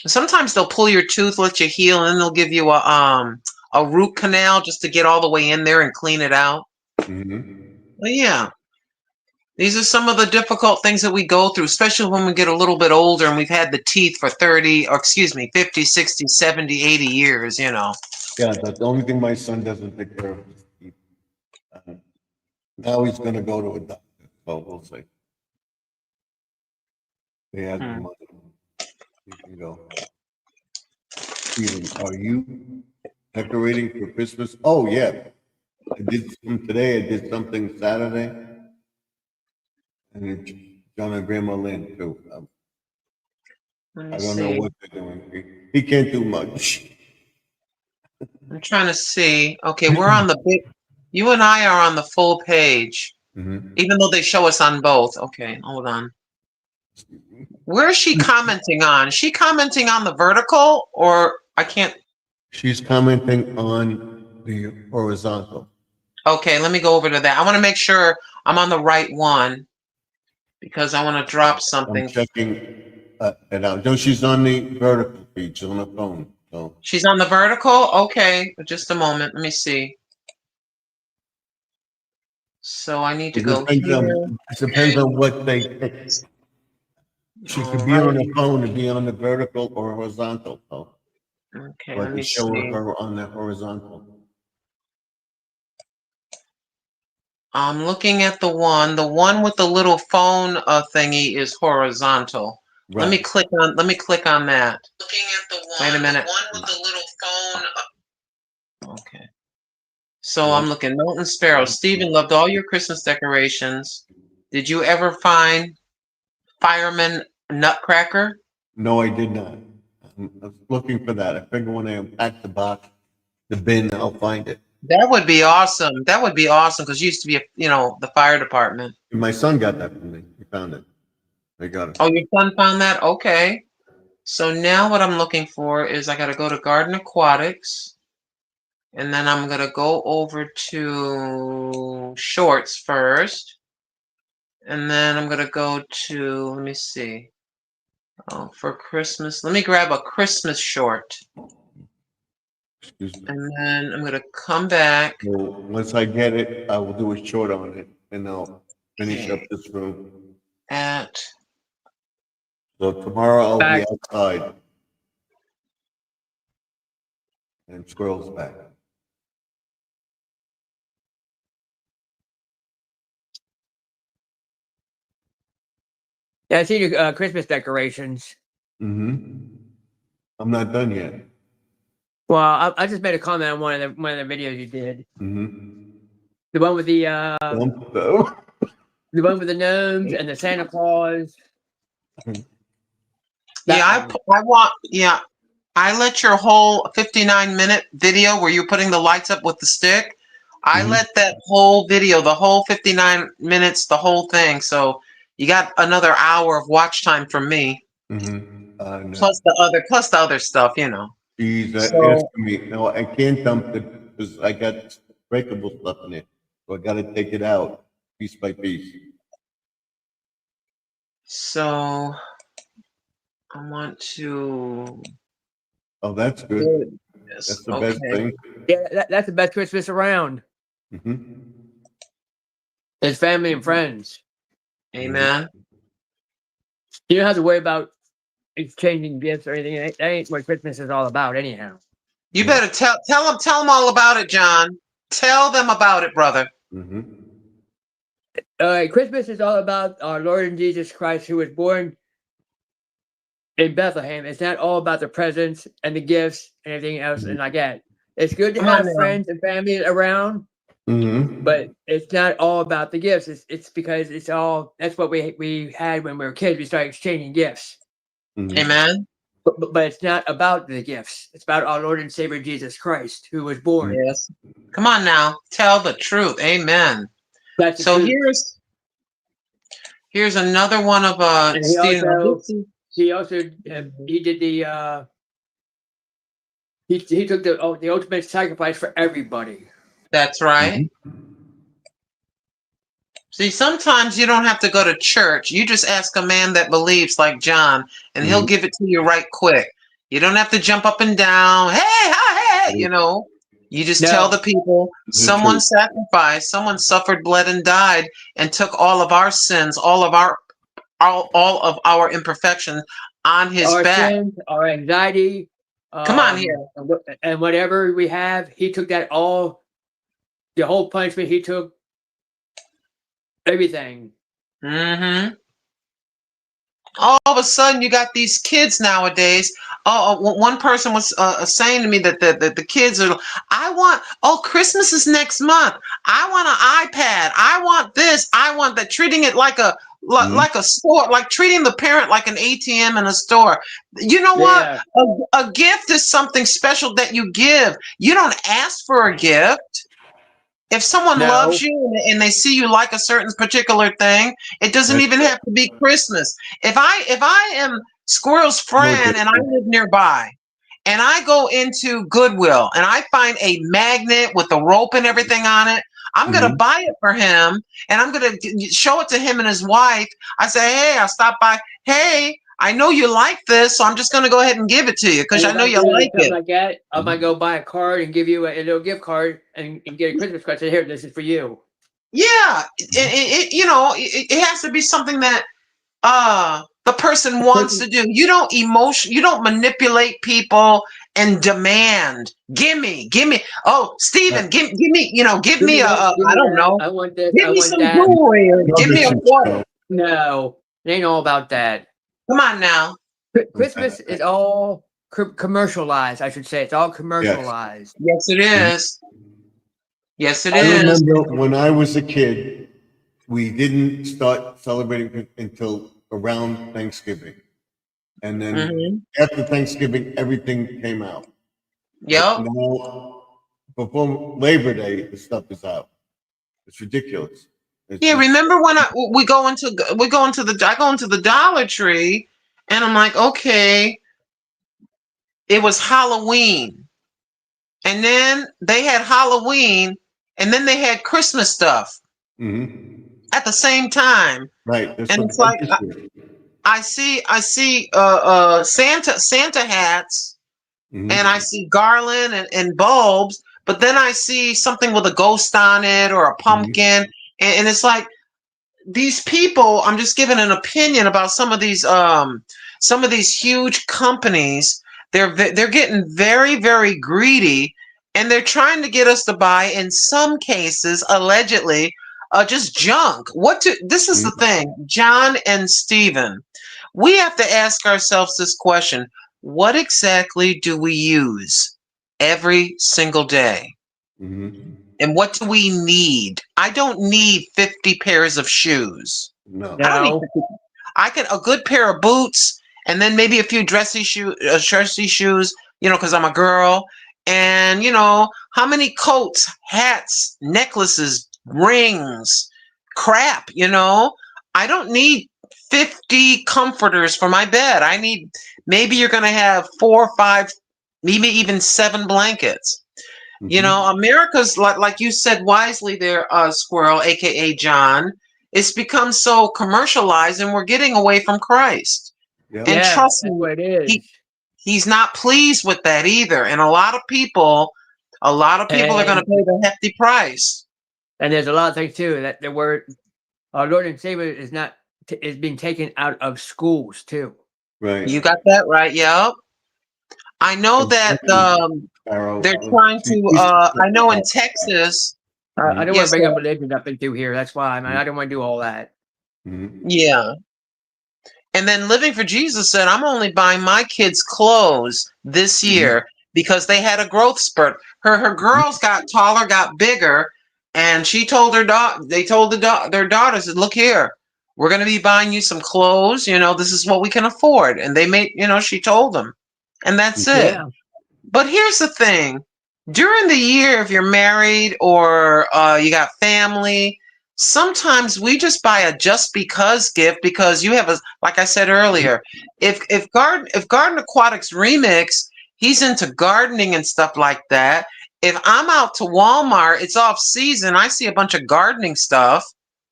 Sometimes they'll pull your tooth, let you heal, and then they'll give you a root canal just to get all the way in there and clean it out. But yeah, these are some of the difficult things that we go through, especially when we get a little bit older and we've had the teeth for 50, 60, 70, 80 years, Yeah, that's the only thing my son doesn't take care of. His teeth. Now he's gonna go to a doctor, so we'll see. They have the Hmm. money. He can go. Steven, are you decorating for Christmas? Oh, yeah. I did some today. I did something Saturday. And it's John and Grandma Lynn too. Let me I don't know see. what they're doing. He can't do much. I'm trying to see. Okay, we're on the big. You and I are on the full page, even though they show us on both. Okay, hold on. Where is she commenting on? Is she commenting on the vertical or I can't? She's commenting on the horizontal. Okay, let me go over to that. I want to make sure I'm on the right one because I want to drop I'm something. checking it out. No, she's on the vertical feed. She's on the phone. So She's on the vertical? Okay, just a moment. Let me see. So I need to go here. it depends on what they pick. She could be on the phone and be on the vertical or horizontal. So Okay, I let can me show see. her on the horizontal. I'm looking at the one with the little phone thingy is horizontal. Right. Let me click on that. Looking at the one. Wait a minute. The one with the little phone. Okay. So I'm looking Milton Sparrow. Stephen loved all your Christmas decorations. Did you ever find Fireman Nutcracker? No, I did not. I was looking for that. I figure when I unpack the box, the bin, I'll find it. That would be awesome. That would be awesome because you used to be, the fire department. And my son got that from me. He found it. I got it. Oh, your son found that? Okay. So now what I'm looking for is I got to go to Garden Aquatics. And then I'm going to go over to Shorts first. And then I'm going to go to, let me see. Oh, for Christmas. Let me grab a Christmas short. Excuse me. And then I'm gonna come back So once I get it, I will do a short on it, and I'll finish up this room. at So tomorrow I'll be Back. outside. And squirrels back. Yeah, I see your Christmas decorations. Mm-hmm. I'm not done yet. Well, I just made a comment on one of the videos you did. Mm-hmm. The one with the Though. the one with the gnomes and the Santa Claus. yeah, I want yeah. I let your whole 59-minute video where you're putting the lights up with the stick. I Mhm. let that whole video, the whole 59 minutes, the whole thing. So you got another hour of watch time from me, Mm-hmm. No. plus the other stuff, you know. She's So asking me, no, I can't dump it because I got breakable stuff in it. So I gotta take it out piece by piece. so I want to Oh, that's good. do That's this. the best Okay. thing. Yeah, that's the best Christmas around. Mm-hmm. It's family and friends. Amen. You don't have to worry about exchanging gifts or anything. That ain't what Christmas is all about, anyhow. You better tell them all about it, John. Tell them about it, brother. Mm-hmm. Christmas is all about our Lord and Jesus Christ, who was born in Bethlehem. It's not all about the presents and the gifts and everything else and like that. It's good to Come on have now. friends and family around, Mm-hmm. but it's not all about the gifts. It's because it's all that's what we had when we were kids. We started exchanging gifts, Mm-hmm. Amen. but it's not about the gifts. It's about our Lord and Savior Jesus Christ, who was born. Yes. Come on now. Tell the truth. Amen. That's the So truth. here's another one of And Stephen. he also he did the he took the ultimate sacrifice for everybody. That's right. See, sometimes you don't have to go to church. You just ask a man that believes like John, and he'll give it to you right quick. You don't have to jump up and down. Hey, hi, hey, you know. You just tell No. the people someone sacrificed, someone suffered, bled, and died, and took all of our sins, all of our imperfections on his Our back. sins, our anxiety, Come on here. and whatever we have, he took that all. The whole punishment, he took everything. Mm-hmm. All of a sudden, you got these kids nowadays. One person was saying to me that the kids are. I want. Oh, Christmas is next month. I want an iPad. I want this. I want that. Treating it like like a store, like treating the parent like an ATM in a store. You know Yeah. what? A gift is something special that you give. You don't ask for a gift. If someone No. loves you and they see you like a certain particular thing, it doesn't even have to be Christmas. If I am Squirrel's friend and I live nearby and I go into Goodwill and I find a magnet with the rope and everything on it, I'm going to buy it for him and I'm going to show it to him and his wife. I say, hey, I'll stop by. Hey, I know you like this, so I'm just going to go ahead and give it to you because I know you like it. Like that, I might go buy a card and give you a little gift card and get a Christmas card. Say, here, this is for you. Yeah, it has to be something that the person wants to do. You don't manipulate people and demand. Gimme. Oh, Stephen, give me, give me I don't know. I want this. Give I me want some that. jewelry or give me a quarter. No, it ain't all about that. Come on now. Christmas is all commercialized, I should say. It's all commercialized. Yes, it is. Yes, it I is. remember when I was a kid, we didn't start celebrating until around Thanksgiving. And then after Thanksgiving, everything came out. Yep. Now, before Labor Day, the stuff is out. It's ridiculous. Yeah, remember when I go into the Dollar Tree and I'm like, okay, it was Halloween. And then they had Halloween and then they had Christmas stuff at the same time. Right. And it's like I see Santa hats Mhm. and I see garland and bulbs, but then I see something with a ghost on it or a pumpkin, and it's like these people. I'm just giving an opinion about some of these huge companies. They're getting very very greedy, and they're trying to get us to buy, in some cases, allegedly, just junk. This is the thing, John and Stephen. We have to ask ourselves this question: what exactly do we use every single day? Mhm. And what do we need? I don't need 50 pairs of shoes. No. I don't need No. 50. I can a good pair of boots and then maybe a few dressy shoes, because I'm a girl. And how many coats, hats, necklaces, rings, crap, I don't need 50 comforters for my bed. I need, maybe you're going to have 4 or 5, maybe even 7 blankets. Mhm. America's, like you said wisely there, Squirrel, aka John, it's become so commercialized, and we're getting away from Christ. Yep. And Yeah, trust that's me, what it he is. he's not pleased with that either. And a lot of people are going to And pay the hefty price. there's a lot of things too that the word our Lord and Savior is not is being taken out of schools too. Right. You got that right? Yep. I know that Exactly, Sparrow. they're trying You to. used to I set know that in up. Texas. I don't want to Yes, bring up sir. religion up into here. That's why I don't want to do all that. Mhm. Yeah. And then Living for Jesus said, I'm only buying my kids clothes this Mhm. year because they had a growth spurt. Her girls got taller, got bigger, and she told her daughter, they told their daughters, look here, we're going to be buying you some clothes. This is what we can afford. And they made, she told them. And that's it. Yeah. But here's the thing. During the year, if you're married or you got family, sometimes we just buy a just because gift because you have like I said earlier, if Garden Aquatics Remix, he's into gardening and stuff like that. If I'm out to Walmart, it's off season, I see a bunch of gardening stuff,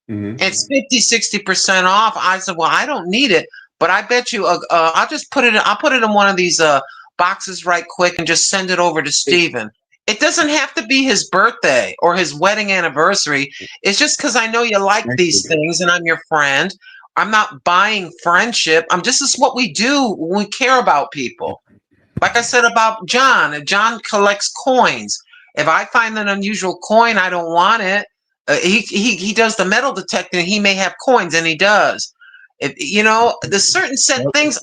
it's Mhm. 50, 60% off. I said, well, I don't need it, but I bet you, I'll put it in one of these boxes right quick and just send it over to Steven. It doesn't have to be his birthday or his wedding anniversary. It's just because I know you like Thank these you. things and I'm your friend. I'm not buying friendship. This is what we do when we care about people. Like I said about John, if John collects coins, if I find an unusual coin, I don't want it. He does the metal detecting. He may have coins, and he does. If there's certain set Yep. things.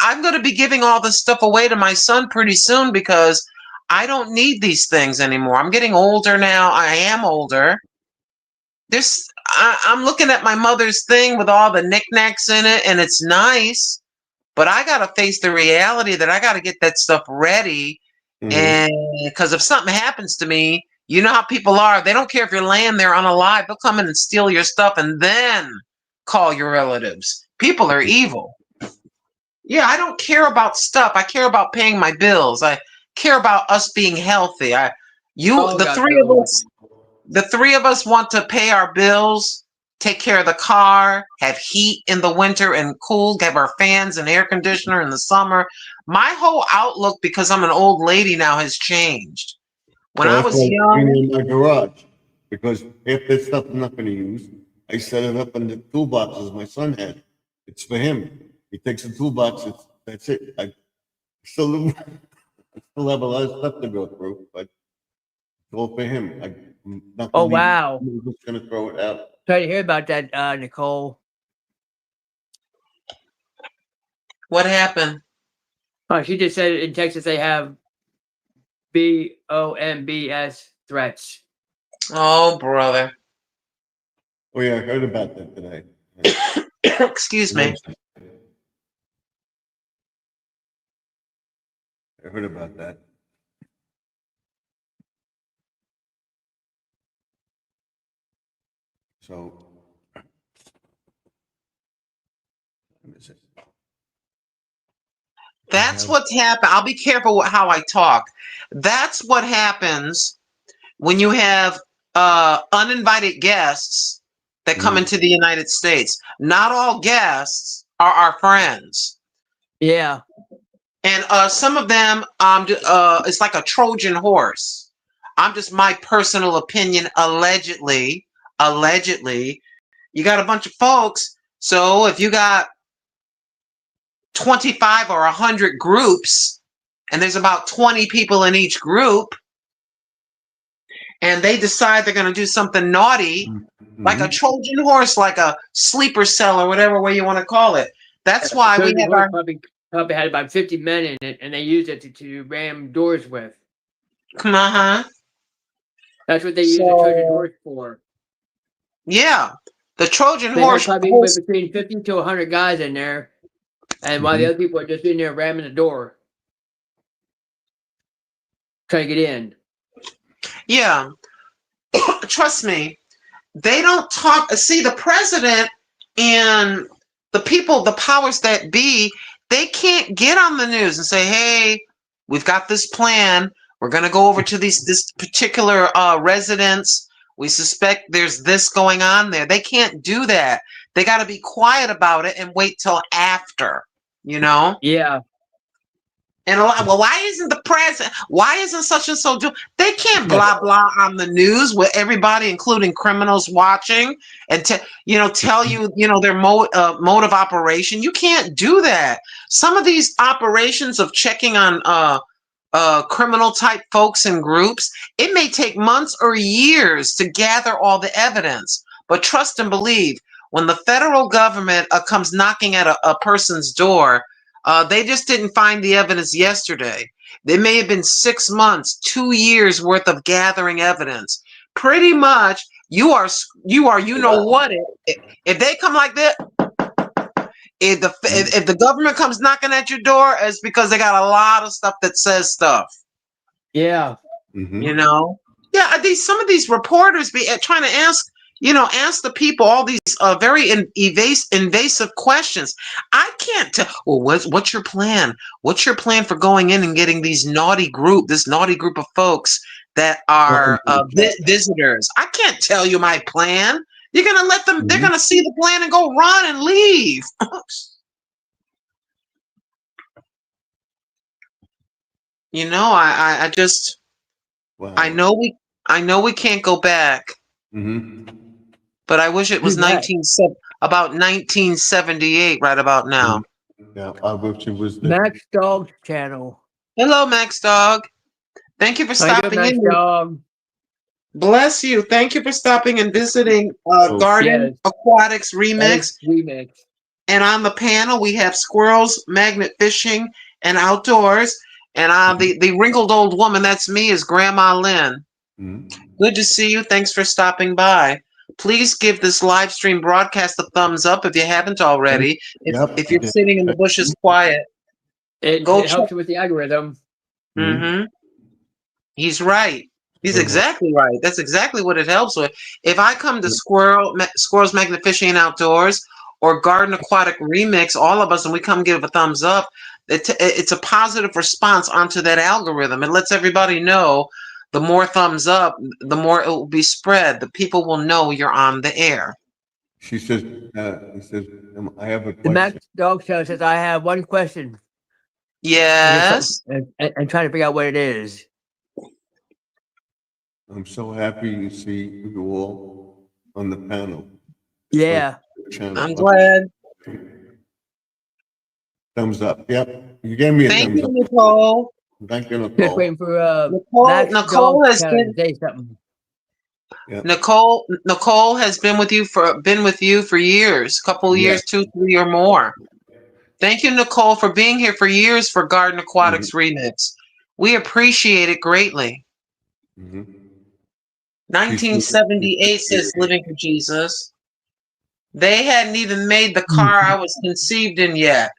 I'm going to be giving all this stuff away to my son pretty soon because I don't need these things anymore. I'm getting older now. I am older. I'm looking at my mother's thing with all the knickknacks in it, and it's nice. But I got to face the reality that I got to get that stuff ready. Mhm. And because if something happens to me, you know how people are. They don't care if you're laying there unalive. They'll come in and steal your stuff and then call your relatives. People are evil. Yeah, I don't care about stuff. I care about paying my bills. I care about us being healthy. All The got three of bills. us, the three of us want to pay our bills, take care of the car, have heat in the winter and cool, have our fans and air conditioner in the summer. My whole outlook, because I'm an old lady now, has changed. When So I that's was why I bring young, it in my garage. Because if there's stuff I'm not going to use, I set it up in the toolboxes my son had. It's for him. He takes the toolbox. That's it. I still, still have a lot of stuff to go through, but it's all for him. I'm not Oh going to leave it. wow. I'm just going to throw it out. Sorry to hear about that, Nicole. what happened? Oh, she just said in Texas they have BOMBS threats. Oh, brother. Oh, yeah, I heard about that today. Excuse me. I heard about that. So, let me see. That's what's happened. I'll be careful how I talk. That's what happens when you have uninvited guests that come Mhm. into the United States. Not all guests are our friends. Yeah. And some of them, it's like a Trojan horse. I'm just my personal opinion. Allegedly, you got a bunch of folks. So if you got 25 or 100 groups, and there's about 20 people in each group, and they decide they're going to do something naughty, like a Trojan horse, like a sleeper cell, or whatever way you want to call it. That's why we have our probably had about 50 men in it, and they used it to ram doors with. uh-huh. That's what they use the Trojan horse for. Yeah, the Trojan They horse. had probably between 50 to 100 guys in there, and while the other people are just in there ramming the door, trying to get in. Yeah, trust me, they don't talk. See, the president and the people, the powers that be, they can't get on the news and say, "Hey, we've got this plan. We're going to go over to this particular residence. We suspect there's this going on there." They can't do that. They got to be quiet about it and wait till after, you know? Yeah. And a lot, well, why isn't the president, why isn't such and so do? They can't blah blah on the news with everybody, including criminals, watching and tell you their mode of operation. You can't do that. Some of these operations of checking on criminal type folks and groups, it may take months or years to gather all the evidence. But trust and believe, when the federal government comes knocking at a person's door, they just didn't find the evidence yesterday. There may have been 6 months, 2 years worth of gathering evidence. Pretty much, you are what? If they come like that, if the government comes knocking at your door, it's because they got a lot of stuff that says stuff. Yeah. You know? Yeah, some of these reporters be trying to ask the people all these very invasive questions. I can't tell. Well, what's your plan? What's your plan for going in and getting this naughty group of folks that are visitors? I can't tell you my plan. You're going to let them, they're going to see the plan and go run and leave. I just, wow. I know we can't go back. But I wish it was about 1978 right about now. Yeah, I wish it was Max Dog's channel. Hello, Max Dog. Thank you for stopping in. Max Dog. Bless you. Thank you for stopping and visiting Garden Aquatics Remix. And on the panel, we have Squirrels, Magnet Fishing, and Outdoors. And the wrinkled old woman, that's me, is Grandma Lynn. Good to see you. Thanks for stopping by. Please give this live stream broadcast a thumbs up if you haven't already. If you're sitting in the bushes quiet, it helps you with the algorithm. He's right. He's exactly right. That's exactly what it helps with. If I come to Squirrels Magnet Fishing and Outdoors or Garden Aquatic Remix, all of us, and we come give a thumbs up, it's a positive response onto that algorithm. It lets everybody know the more thumbs up, the more it will be spread. The people will know you're on the air. She says, he says, I have a question. The Max Dog Show says, I have one question. Yes. And trying to figure out what it is. I'm so happy to see you all on the panel. Yeah. I'm glad. Thumbs up. Yep. You gave me a thumbs up. Thank you, Nicole. Thank you, Nicole. Just waiting for Nicole has been say something. Yeah. Nicole has been with you for years, a couple of years, 2, 3 or more. Thank you, Nicole, for being here for years for Garden Aquatics Remix. We appreciate it greatly. 1978 says Living for Jesus. They hadn't even made the car I was conceived in yet.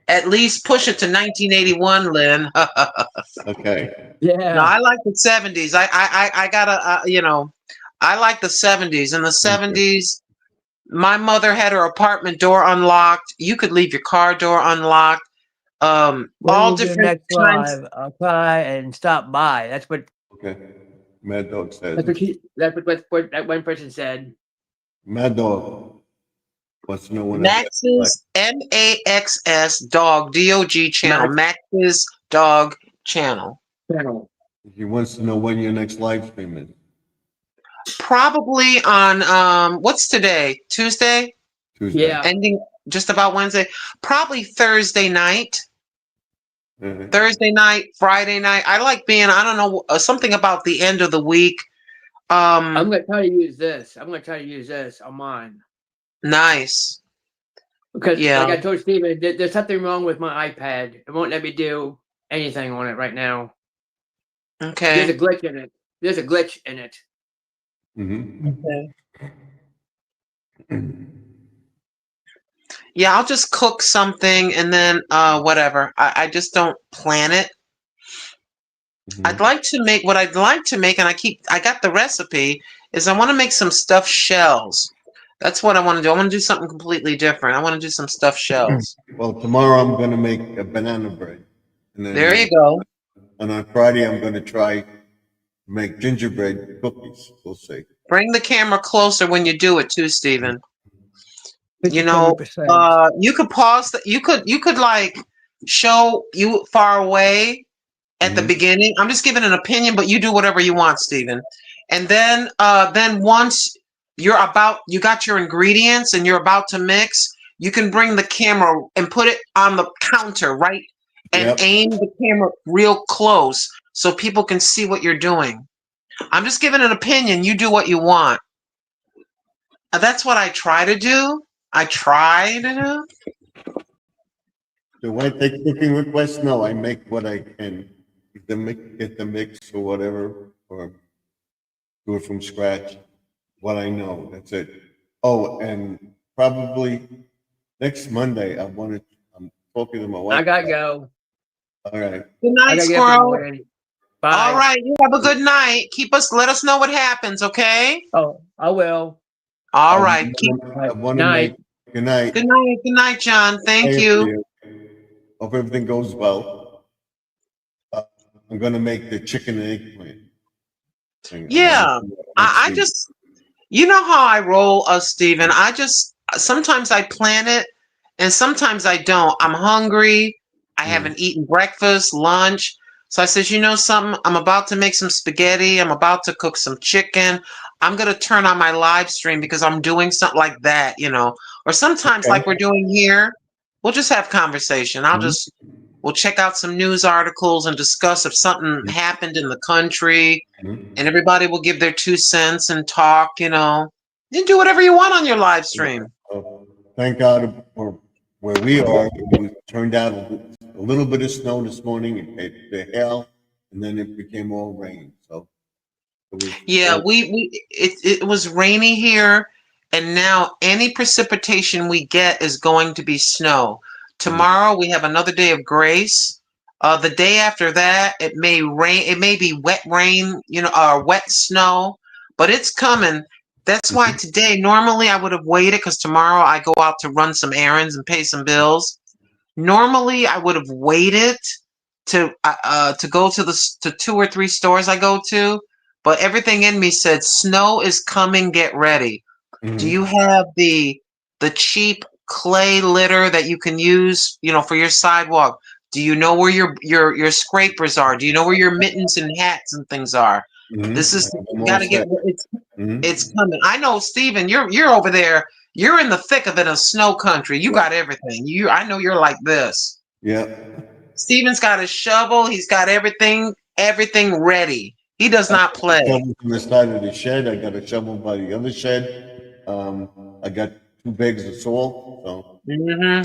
At least push it to 1981, Lynn. Okay. Yeah. No, I like the 70s. I gotta, I like the 70s. In the 70s, my mother had her apartment door unlocked. You could leave your car door unlocked. All different kinds. I'll try and stop by. That's what. Okay. Mad Dog said. That's what that one person said. Mad Dog. What's no one? Max's MAXS dog DOG channel. Max's dog channel. Channel. He wants to know when your next live stream is. Probably on what's today? Tuesday? Tuesday. Yeah. Ending just about Wednesday. Probably Thursday night. Mhm. Thursday night, Friday night. I like being, I don't know, something about the end of the week. I'm gonna try to use this. I'm gonna try to use this on mine. Nice. Because Yeah. like I told Steven, there's something wrong with my iPad. It won't let me do anything on it right now. There's Okay. a glitch in it. There's a glitch in it. Mhm. Okay. Yeah, I'll just cook something and then whatever. I just don't plan it. I'd like to make what I'd like to make, and I got the recipe, is I want to make some stuffed shells. That's what I want to do. I want to do something completely different. I want to do some stuffed shells. Well, tomorrow I'm going to make a banana bread. And then There you go. And on Friday, I'm going to try to make gingerbread cookies. We'll see. Bring the camera closer when you do it too, Stephen. You know, 50%. you could pause. You could like show you far away at the beginning. I'm just giving an opinion, but you do whatever you want, Stephen. And then once you got your ingredients and you're about to mix, you can bring the camera and put it on the counter, right? And aim the camera real close so people can see what you're doing. I'm just giving an opinion. You do what you want. That's what I try to do. Do I take cooking requests? No, I make what I can. Get the mix or whatever, or do it from scratch. What I know, that's it. Oh, and probably next Monday, I'm talking to my wife. I gotta go. All right. Good I night, gotta get up in the squirrel. morning. Bye. All right, you have a good night. Let us know what happens, okay? Oh, I will. All right. I want to Night. make. Good night. Good night, John. Thank Hey, you. Hope everything goes well. I'm gonna make the chicken and eggplant thing. Yeah, I just, you know how I roll, Stephen. Sometimes I plan it and sometimes I don't. I'm hungry. I haven't eaten breakfast, lunch. So I says, you know something? I'm about to make some spaghetti. I'm about to cook some chicken. I'm going to turn on my live stream because I'm doing something like that, you know. Or sometimes like we're doing here, we'll just have conversation. We'll check out some news articles and discuss if something happened in the country, and everybody will give their 2 cents and talk, you know. You do whatever you want on your live stream. Thank God for where we are. It turned out a little bit of snow this morning, and the hail, and then it became all rain. So yeah, it was rainy here, and now any precipitation we get is going to be snow. Tomorrow we have another day of grace. The day after that, it may rain. It may be wet rain, you know, or wet snow, but it's coming. That's why today, normally I would have waited because tomorrow I go out to run some errands and pay some bills. Normally I would have waited to go to 2 or 3 stores I go to, but everything in me said snow is coming. Get ready. Do you have the cheap clay litter that you can use, you know, for your sidewalk? Do you know where your scrapers are? Do you know where your mittens and hats and things are? This is, you gotta get, it's coming. I know, Stephen, you're over there. You're in the thick of it, in snow country. You got everything. I know you're like this. Yeah. Stephen's got his shovel. He's got everything ready. He does not play. Shovel from the side of the shed. I got a shovel by the other shed. I got 2 bags of salt. So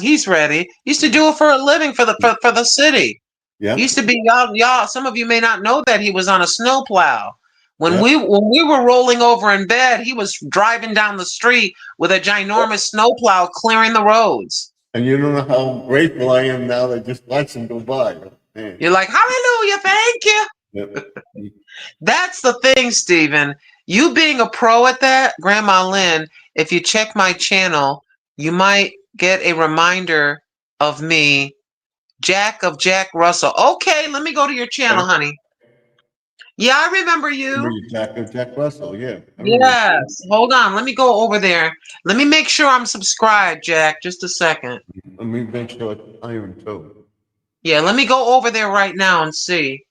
he's ready. He used to do it for a living for the city. yeah. He used to be y'all. Some of you may not know that he was on a snowplow. When we were rolling over in bed, he was driving down the street with a ginormous snowplow clearing the roads. And you don't know how grateful I am now that just watch him go by. Man. You're like, hallelujah, thank you. Yep. That's the thing, Stephen. You being a pro at that, Grandma Lynn, if you check my channel, you might get a reminder of me, Jack of Jack Russell. Okay, let me go to your channel, honey. Yeah, I remember Remember you. you, Jack Russell, yeah. I remember. Yes. Hold on. Let me go over there. Let me make sure I'm subscribed, Jack. Just a second. Let me make sure it's Iron too. Yeah, let me go over there right now and see.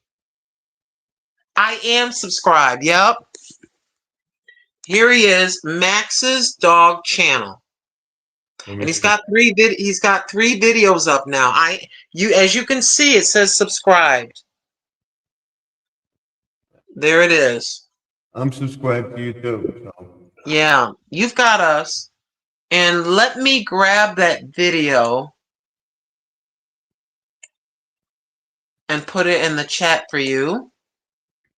I am subscribed. Yep. Here he is, Max's Dog Channel. Let me And he's see. got he's got 3 videos up now. As you can see, it says subscribed. There it is. I'm subscribed to you too. So. Yeah, you've got us. And let me grab that video and put it in the chat for you.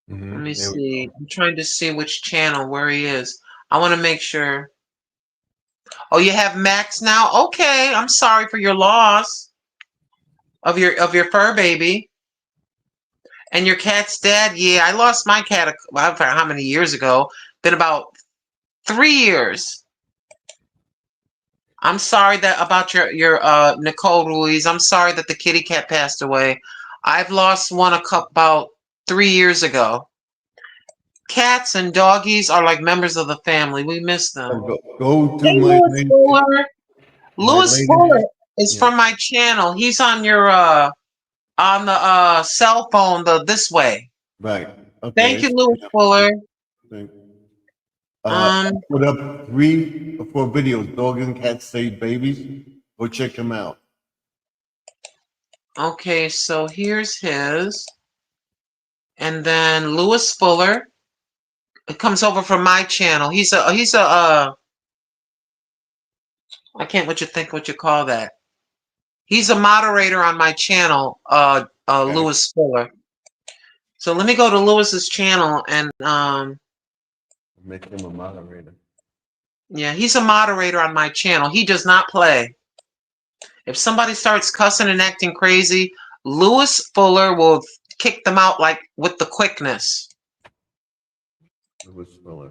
Let me There we see. go. I'm trying to see which channel, where he is. I want to make sure. Oh, you have Max now? Okay, I'm sorry for your loss of your fur baby. And your cat's dead? Yeah, I lost my cat, I don't know how many years ago. Been about 3 years. I'm sorry about your Nicole Ruiz. I'm sorry that the kitty cat passed away. I've lost one about 3 years ago. Cats and doggies are like members of the family. We miss them. Go to Hey, my Louis lady. Fuller. My Louis lady. Fuller is Yeah. from my channel. He's on your on the cell phone, the this way. Right. Okay. Thank you, Louis Fuller. Thank- Um, put up 3 or 4 videos. Dog and cat save babies. Go check them out. okay, so here's his. And then Louis Fuller. It comes over from my channel. He's a I can't what you call that. He's a moderator on my channel, Okay. Louis Fuller. So let me go to Louis's channel and Make him a moderator. yeah, he's a moderator on my channel. He does not play. If somebody starts cussing and acting crazy, Louis Fuller will kick them out like with the quickness. Louis Fuller.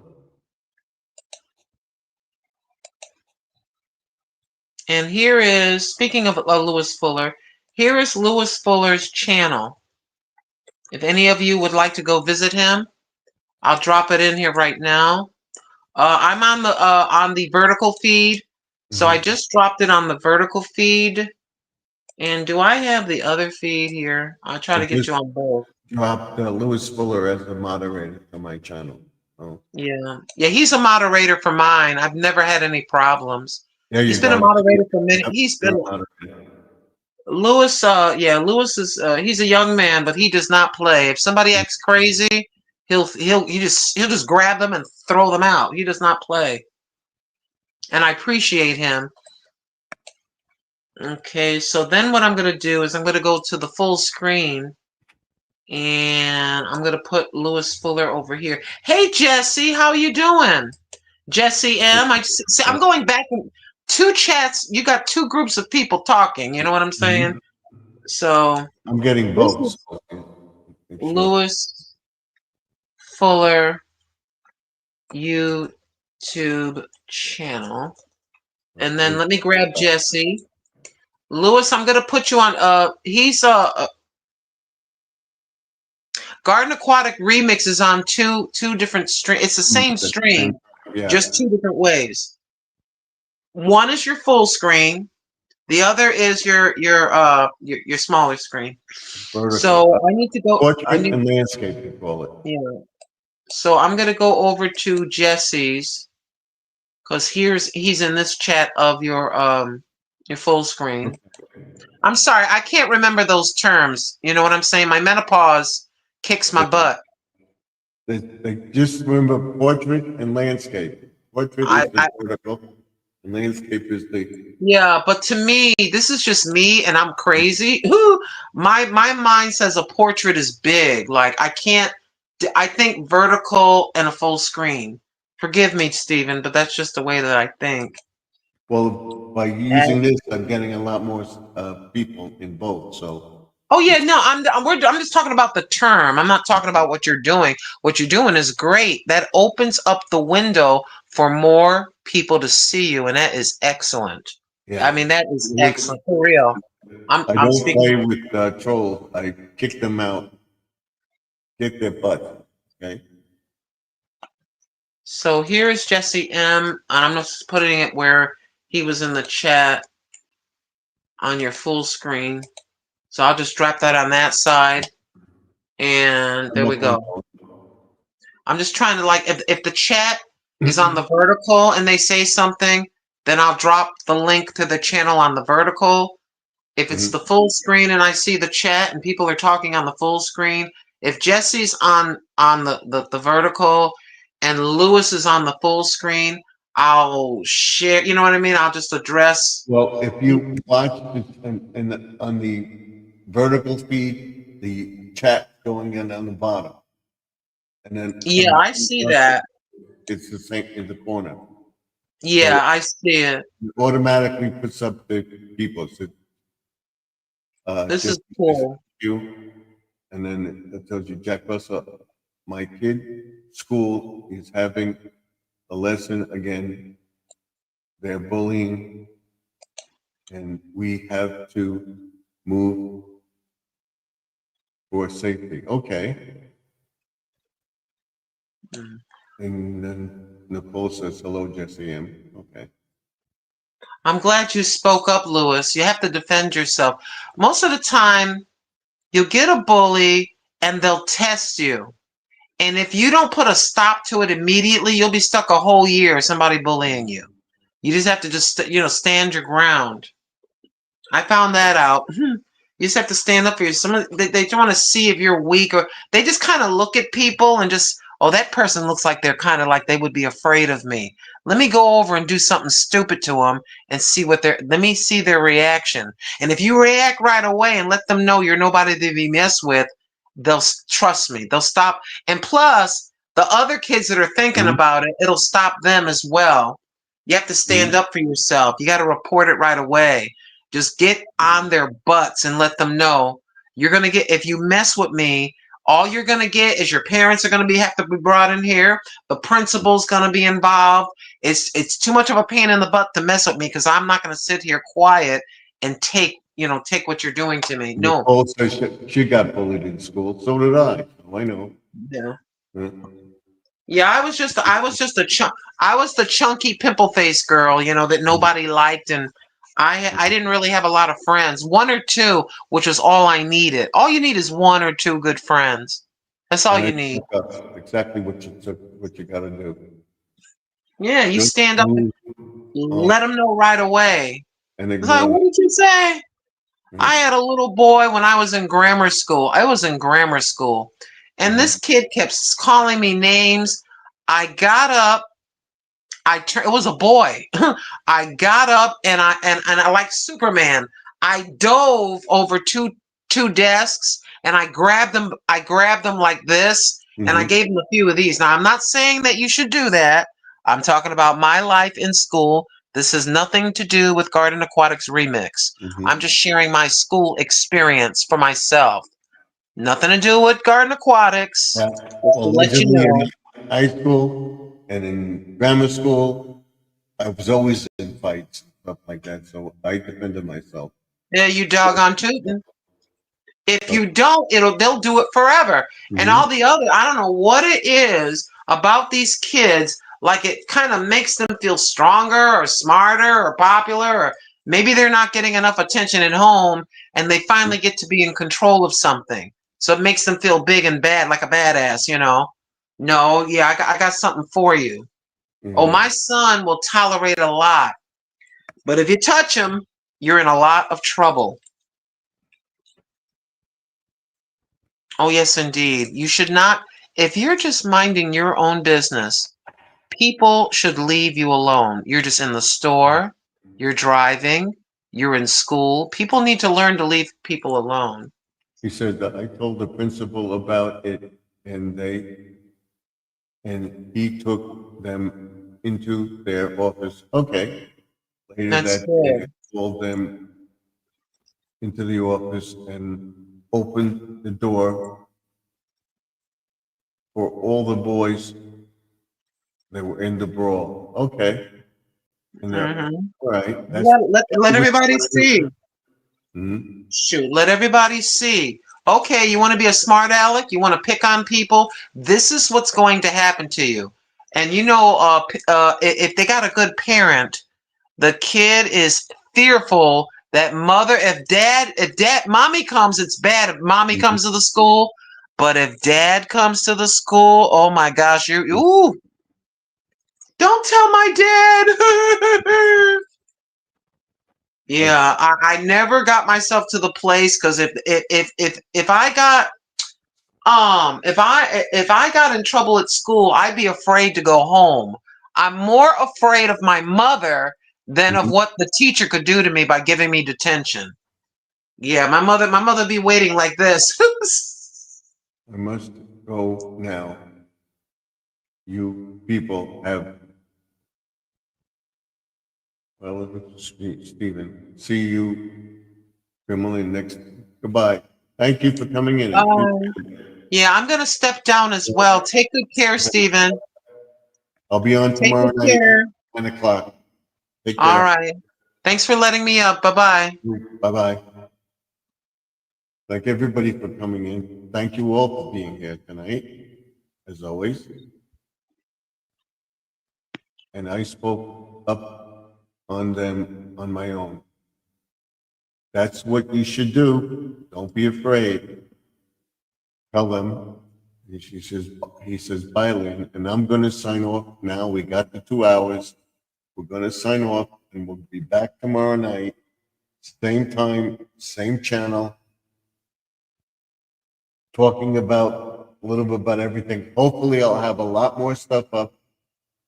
And here is, speaking of Louis Fuller, here is Louis Fuller's channel. If any of you would like to go visit him, I'll drop it in here right now. I'm on the vertical feed, so I just dropped it on the vertical feed. And do I have the other feed here? I'll try to get you on both. Dropped Louis Fuller as the moderator on my channel. Oh. Yeah, he's a moderator for mine. I've never had any problems. There you He's been go. a moderator for a minute. Yep, He's you're been a moderator. Louis. Louis is he's a young man, but he does not play. If somebody acts crazy, he'll just grab them and throw them out. He does not play, and I appreciate him. Okay, so then what I'm gonna do is I'm gonna go to the full screen, and I'm gonna put Louis Fuller over here. Hey Jesse, how you doing? Jesse M. I'm going back in 2 chats. You got 2 groups of people talking. You know what I'm saying? So I'm getting this both. is So make sure. Louis Fuller YouTube channel, and then let me grab Jesse. Louis, I'm gonna put you on. He's Garden Aquatic Remix is on two different stream. It's the same stream, Yeah. just 2 different ways. One is your full screen. The other is your smaller screen. Vertical. So I need to go. Portrait and landscape, you call it. Yeah. So I'm gonna go over to Jesse's because he's in this chat of your full screen. I'm sorry, I can't remember those terms. You know what I'm saying? My menopause kicks my butt. They just remember portrait and landscape. Portrait is the vertical, and landscape is the. Yeah, but to me, this is just me, and I'm crazy. My mind says a portrait is big. Like I can't. I think vertical and a full screen. Forgive me, Stephen, but that's just the way that I think. Well, by using this, I'm getting a lot more people in both. So. Oh yeah, no, I'm just talking about the term. I'm not talking about what you're doing. What you're doing is great. That opens up the window for more people to see you, and that is excellent. Yeah. I mean, that is excellent for real. I I'm don't speaking. play with trolls. I kick them out, kick their butt. Okay. So here is Jesse M. And I'm just putting it where he was in the chat on your full screen. So I'll just drop that on that side. And there we go. I'm just trying to, like, if the chat is on the vertical and they say something, then I'll drop the link to the channel on the vertical. If it's the full screen and I see the chat and people are talking on the full screen, if Jesse's on the vertical and Lewis is on the full screen, I'll share, you know what I mean? I'll just address. Well, if you watch on the vertical feed, the chat going in on the bottom. And then. Yeah, I see that. It's the same in the corner. Yeah, So I see it. it automatically puts up the people. So, This is just cool. you, and then it tells you, Jack Russell, my kid school is having a lesson again. They're bullying, and we have to move for safety. Okay. Mm. And then Nicole says, hello, Jesse M. Okay. I'm glad you spoke up, Lewis. You have to defend yourself. Most of the time, you'll get a bully and they'll test you. And if you don't put a stop to it immediately, you'll be stuck a whole year somebody bullying you. You just have to stand your ground. I found that out. You just have to stand up for yourself. They want to see if you're weak, or they just kind of look at people and just, oh, that person looks like they're kind of like they would be afraid of me. Let me go over and do something stupid to them and let me see their reaction. And if you react right away and let them know you're nobody to be messed with, they'll trust me. They'll stop. And plus, the other kids that are thinking about it, it'll stop them as well. You have to stand up for yourself. You got to report it right away. Just get on their butts and let them know you're going to get, if you mess with me, all you're going to get is your parents are going to have to be brought in here. The principal's going to be involved. It's too much of a pain in the butt to mess with me, because I'm not going to sit here quiet and take what you're doing to me. No. Nicole says she got bullied in school. So did I. So I know. Yeah. Yeah. Yeah, I was the chunky pimple face girl, that nobody liked, and I didn't really have a lot of friends. One or two, which was all I needed. All you need is one or two good friends. That's all you need. That's exactly what you got to do. Yeah, you Just stand up and move let them know right away. and It's like, ignore what did you say? I had a little boy when I was in grammar school. I was in grammar school, and this kid kept calling me names. I got up. It was a boy. I got up and I like Superman. I dove over two desks and I grabbed them. I grabbed them like this, and I gave him a few of these. Now, I'm not saying that you should do that. I'm talking about my life in school. This has nothing to do with Garden Aquatics Remix. I'm just sharing my school experience for myself. Nothing to do with Garden Aquatics. Yeah. Just to Well, let you know. in high school and in grammar school, I was always in fights and stuff like that. So I defended myself. Yeah, you doggone tootin'. If you don't, they'll do it forever. And all the other, I don't know what it is about these kids. Like, it kind of makes them feel stronger or smarter or popular, or maybe they're not getting enough attention at home and they finally get to be in control of something. So it makes them feel big and bad, like a badass, No, yeah, I got something for you. Oh, my son will tolerate a lot. But if you touch him, you're in a lot of trouble. Oh, yes, indeed. You should not, if you're just minding your own business, people should leave you alone. You're just in the store, you're driving, you're in school. People need to learn to leave people alone. He said that I told the principal about it and he took them into their office. Okay. Later That's that good. day, called them into the office and opened the door for all the boys that were in the brawl. Okay. And they're all right. Let everybody see. Mhm. Shoot, let everybody see. Okay, you want to be a smart aleck? You want to pick on people? This is what's going to happen to you. And you know, if they got a good parent, the kid is fearful that mother, if dad, mommy comes, it's bad if mommy Mhm. comes to the school. But if dad comes to the school, oh my gosh, ooh, don't tell my dad. Yeah, I never got myself to the place because if I got if I got in trouble at school, I'd be afraid to go home. I'm more afraid of my mother than of Mhm. what the teacher could do to me by giving me detention. Yeah, my mother be waiting like this. I must go now. You people have, well, Stephen, see you, Emily, next. Goodbye. Thank you for coming in. Yeah, I'm gonna step down as well. Take good care, Stephen. I'll be on Take tomorrow good night at care. 9 o'clock. Take All care. right. Thanks for letting me up. Bye bye. Bye-bye. Thank everybody for coming in. Thank you all for being here tonight, as always. And I spoke up on them on my own. That's what you should do. Don't be afraid. Tell them. He says, bye, Lynn. And I'm going to sign off now. We got the 2 hours. We're going to sign off and we'll be back tomorrow night. Same time, same channel. Talking about a little bit about everything. Hopefully, I'll have a lot more stuff up.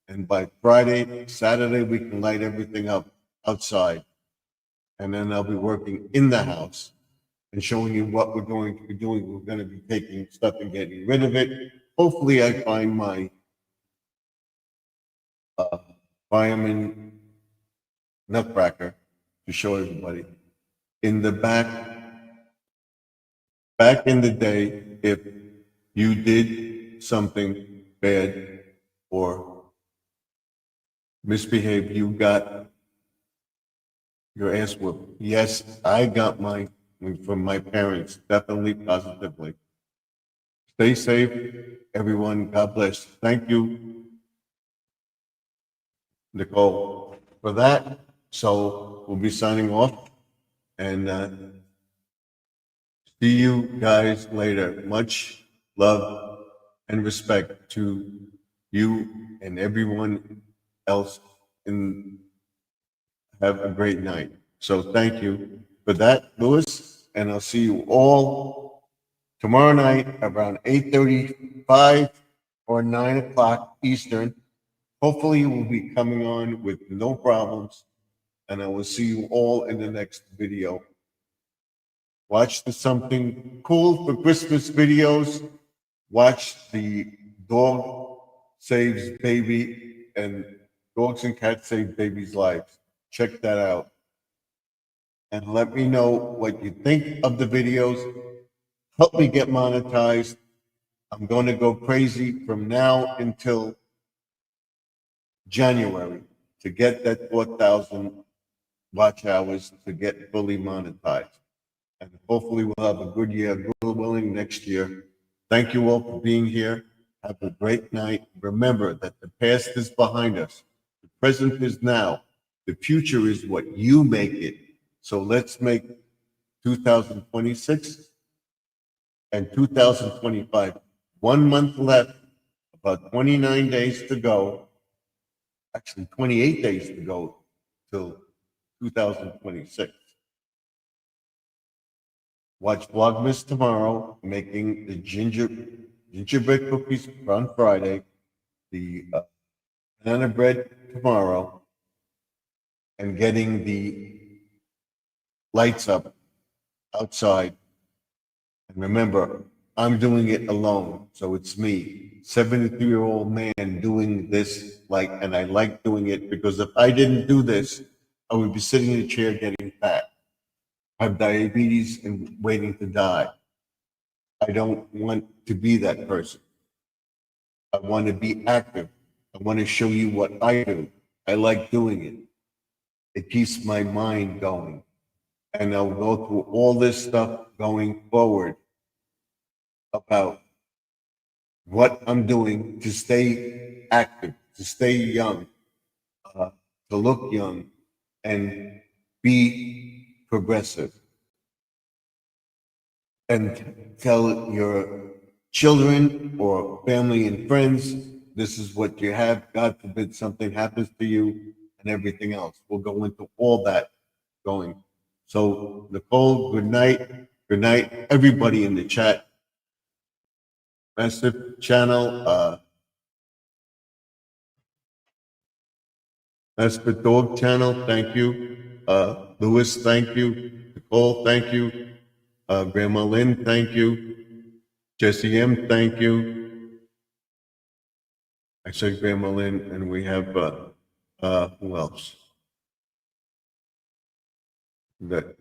And by Friday, Saturday, we can light everything up outside. And then I'll be working in the house and showing you what we're going to be doing. We're going to be taking stuff and getting rid of it. Hopefully, I find my fireman nutcracker to show everybody. In the back in the day, if you did something bad or misbehaved, you got your ass whooped. Yes, I got mine from my parents, definitely positively. Stay safe, everyone. God bless. Thank you, Nicole, for that. So we'll be signing off and see you guys later. Much love and respect to you and everyone else. And have a great night. So thank you for that, Louis. And I'll see you all tomorrow night around 8:35 or 9 o'clock Eastern. Hopefully, we'll be coming on with no problems. And I will see you all in the next video. Watch the something cool for Christmas videos. Watch the dog saves baby and dogs and cats save babies' lives. Check that out. And let me know what you think of the videos. Help me get monetized. I'm going to go crazy from now until January to get that 4,000 watch hours to get fully monetized. And hopefully we'll have a good year, God willing, next year. Thank you all for being here. Have a great night. Remember that the past is behind us. The present is now. The future is what you make it. So let's make 2026 and 2025. 1 month left, about 29 days to go. Actually, 28 days to go till 2026. Watch Vlogmas tomorrow, making the gingerbread cookies on Friday, the banana bread tomorrow, and getting the lights up outside. And remember, I'm doing it alone, so it's me, 73-year-old man doing this, and I like doing it because if I didn't do this, I would be sitting in a chair getting fat. I have diabetes and waiting to die. I don't want to be that person. I want to be active. I want to show you what I do. I like doing it. It keeps my mind going. And I'll go through all this stuff going forward about what I'm doing to stay active, to stay young, to look young, and be progressive. And tell your children or family and friends this is what you have. God forbid something happens to you and everything else. We'll go into all that going. So, Nicole, good night. Good night, everybody in the chat. Massive channel, Master Dog channel, thank you. Louis, thank you. Nicole, thank you. Grandma Lynn, thank you. Jesse M, thank you. I said Grandma Lynn, and we have, who else? That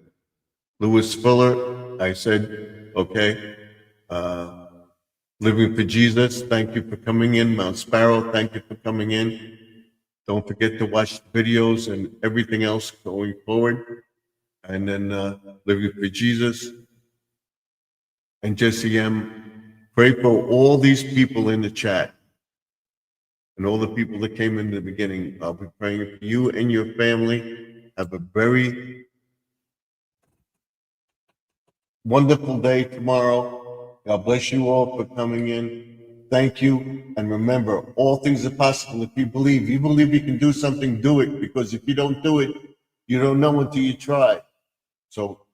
Louis Fuller, I said, okay. Living for Jesus, thank you for coming in. Mount Sparrow, thank you for coming in. Don't forget to watch the videos and everything else going forward. And then Living for Jesus and Jesse M. Pray for all these people in the chat and all the people that came in the beginning. I'll be praying for you and your family. Have a very wonderful day tomorrow. God bless you all for coming in. Thank you. And remember, all things are possible if you believe. You believe you can do something, do it. Because if you don't do it, you don't know until you try. So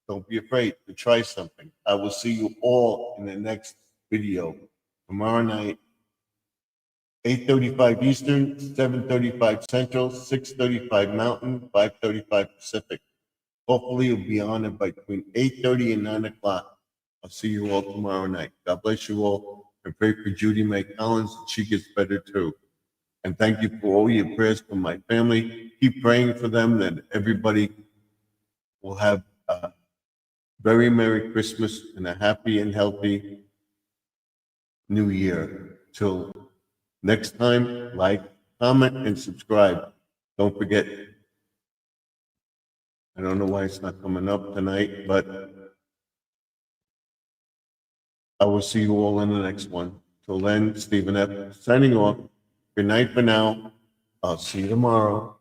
don't be afraid to try something. I will see you all in the next video tomorrow night, 8:35 Eastern, 7:35 Central, 6:35 Mountain, 5:35 Pacific. Hopefully you'll be on it between 8:30 and 9 o'clock. I'll see you all tomorrow night. God bless you all. And pray for Judy Mae Collins that she gets better too. And thank you for all your prayers for my family. Keep praying for them that everybody will have a very Merry Christmas and a happy and healthy New Year. Till next time, like, comment, and subscribe. Don't forget. I don't know why it's not coming up tonight, but I will see you all in the next one. Till then, Stephen F. signing off. Good night for now. I'll see you tomorrow.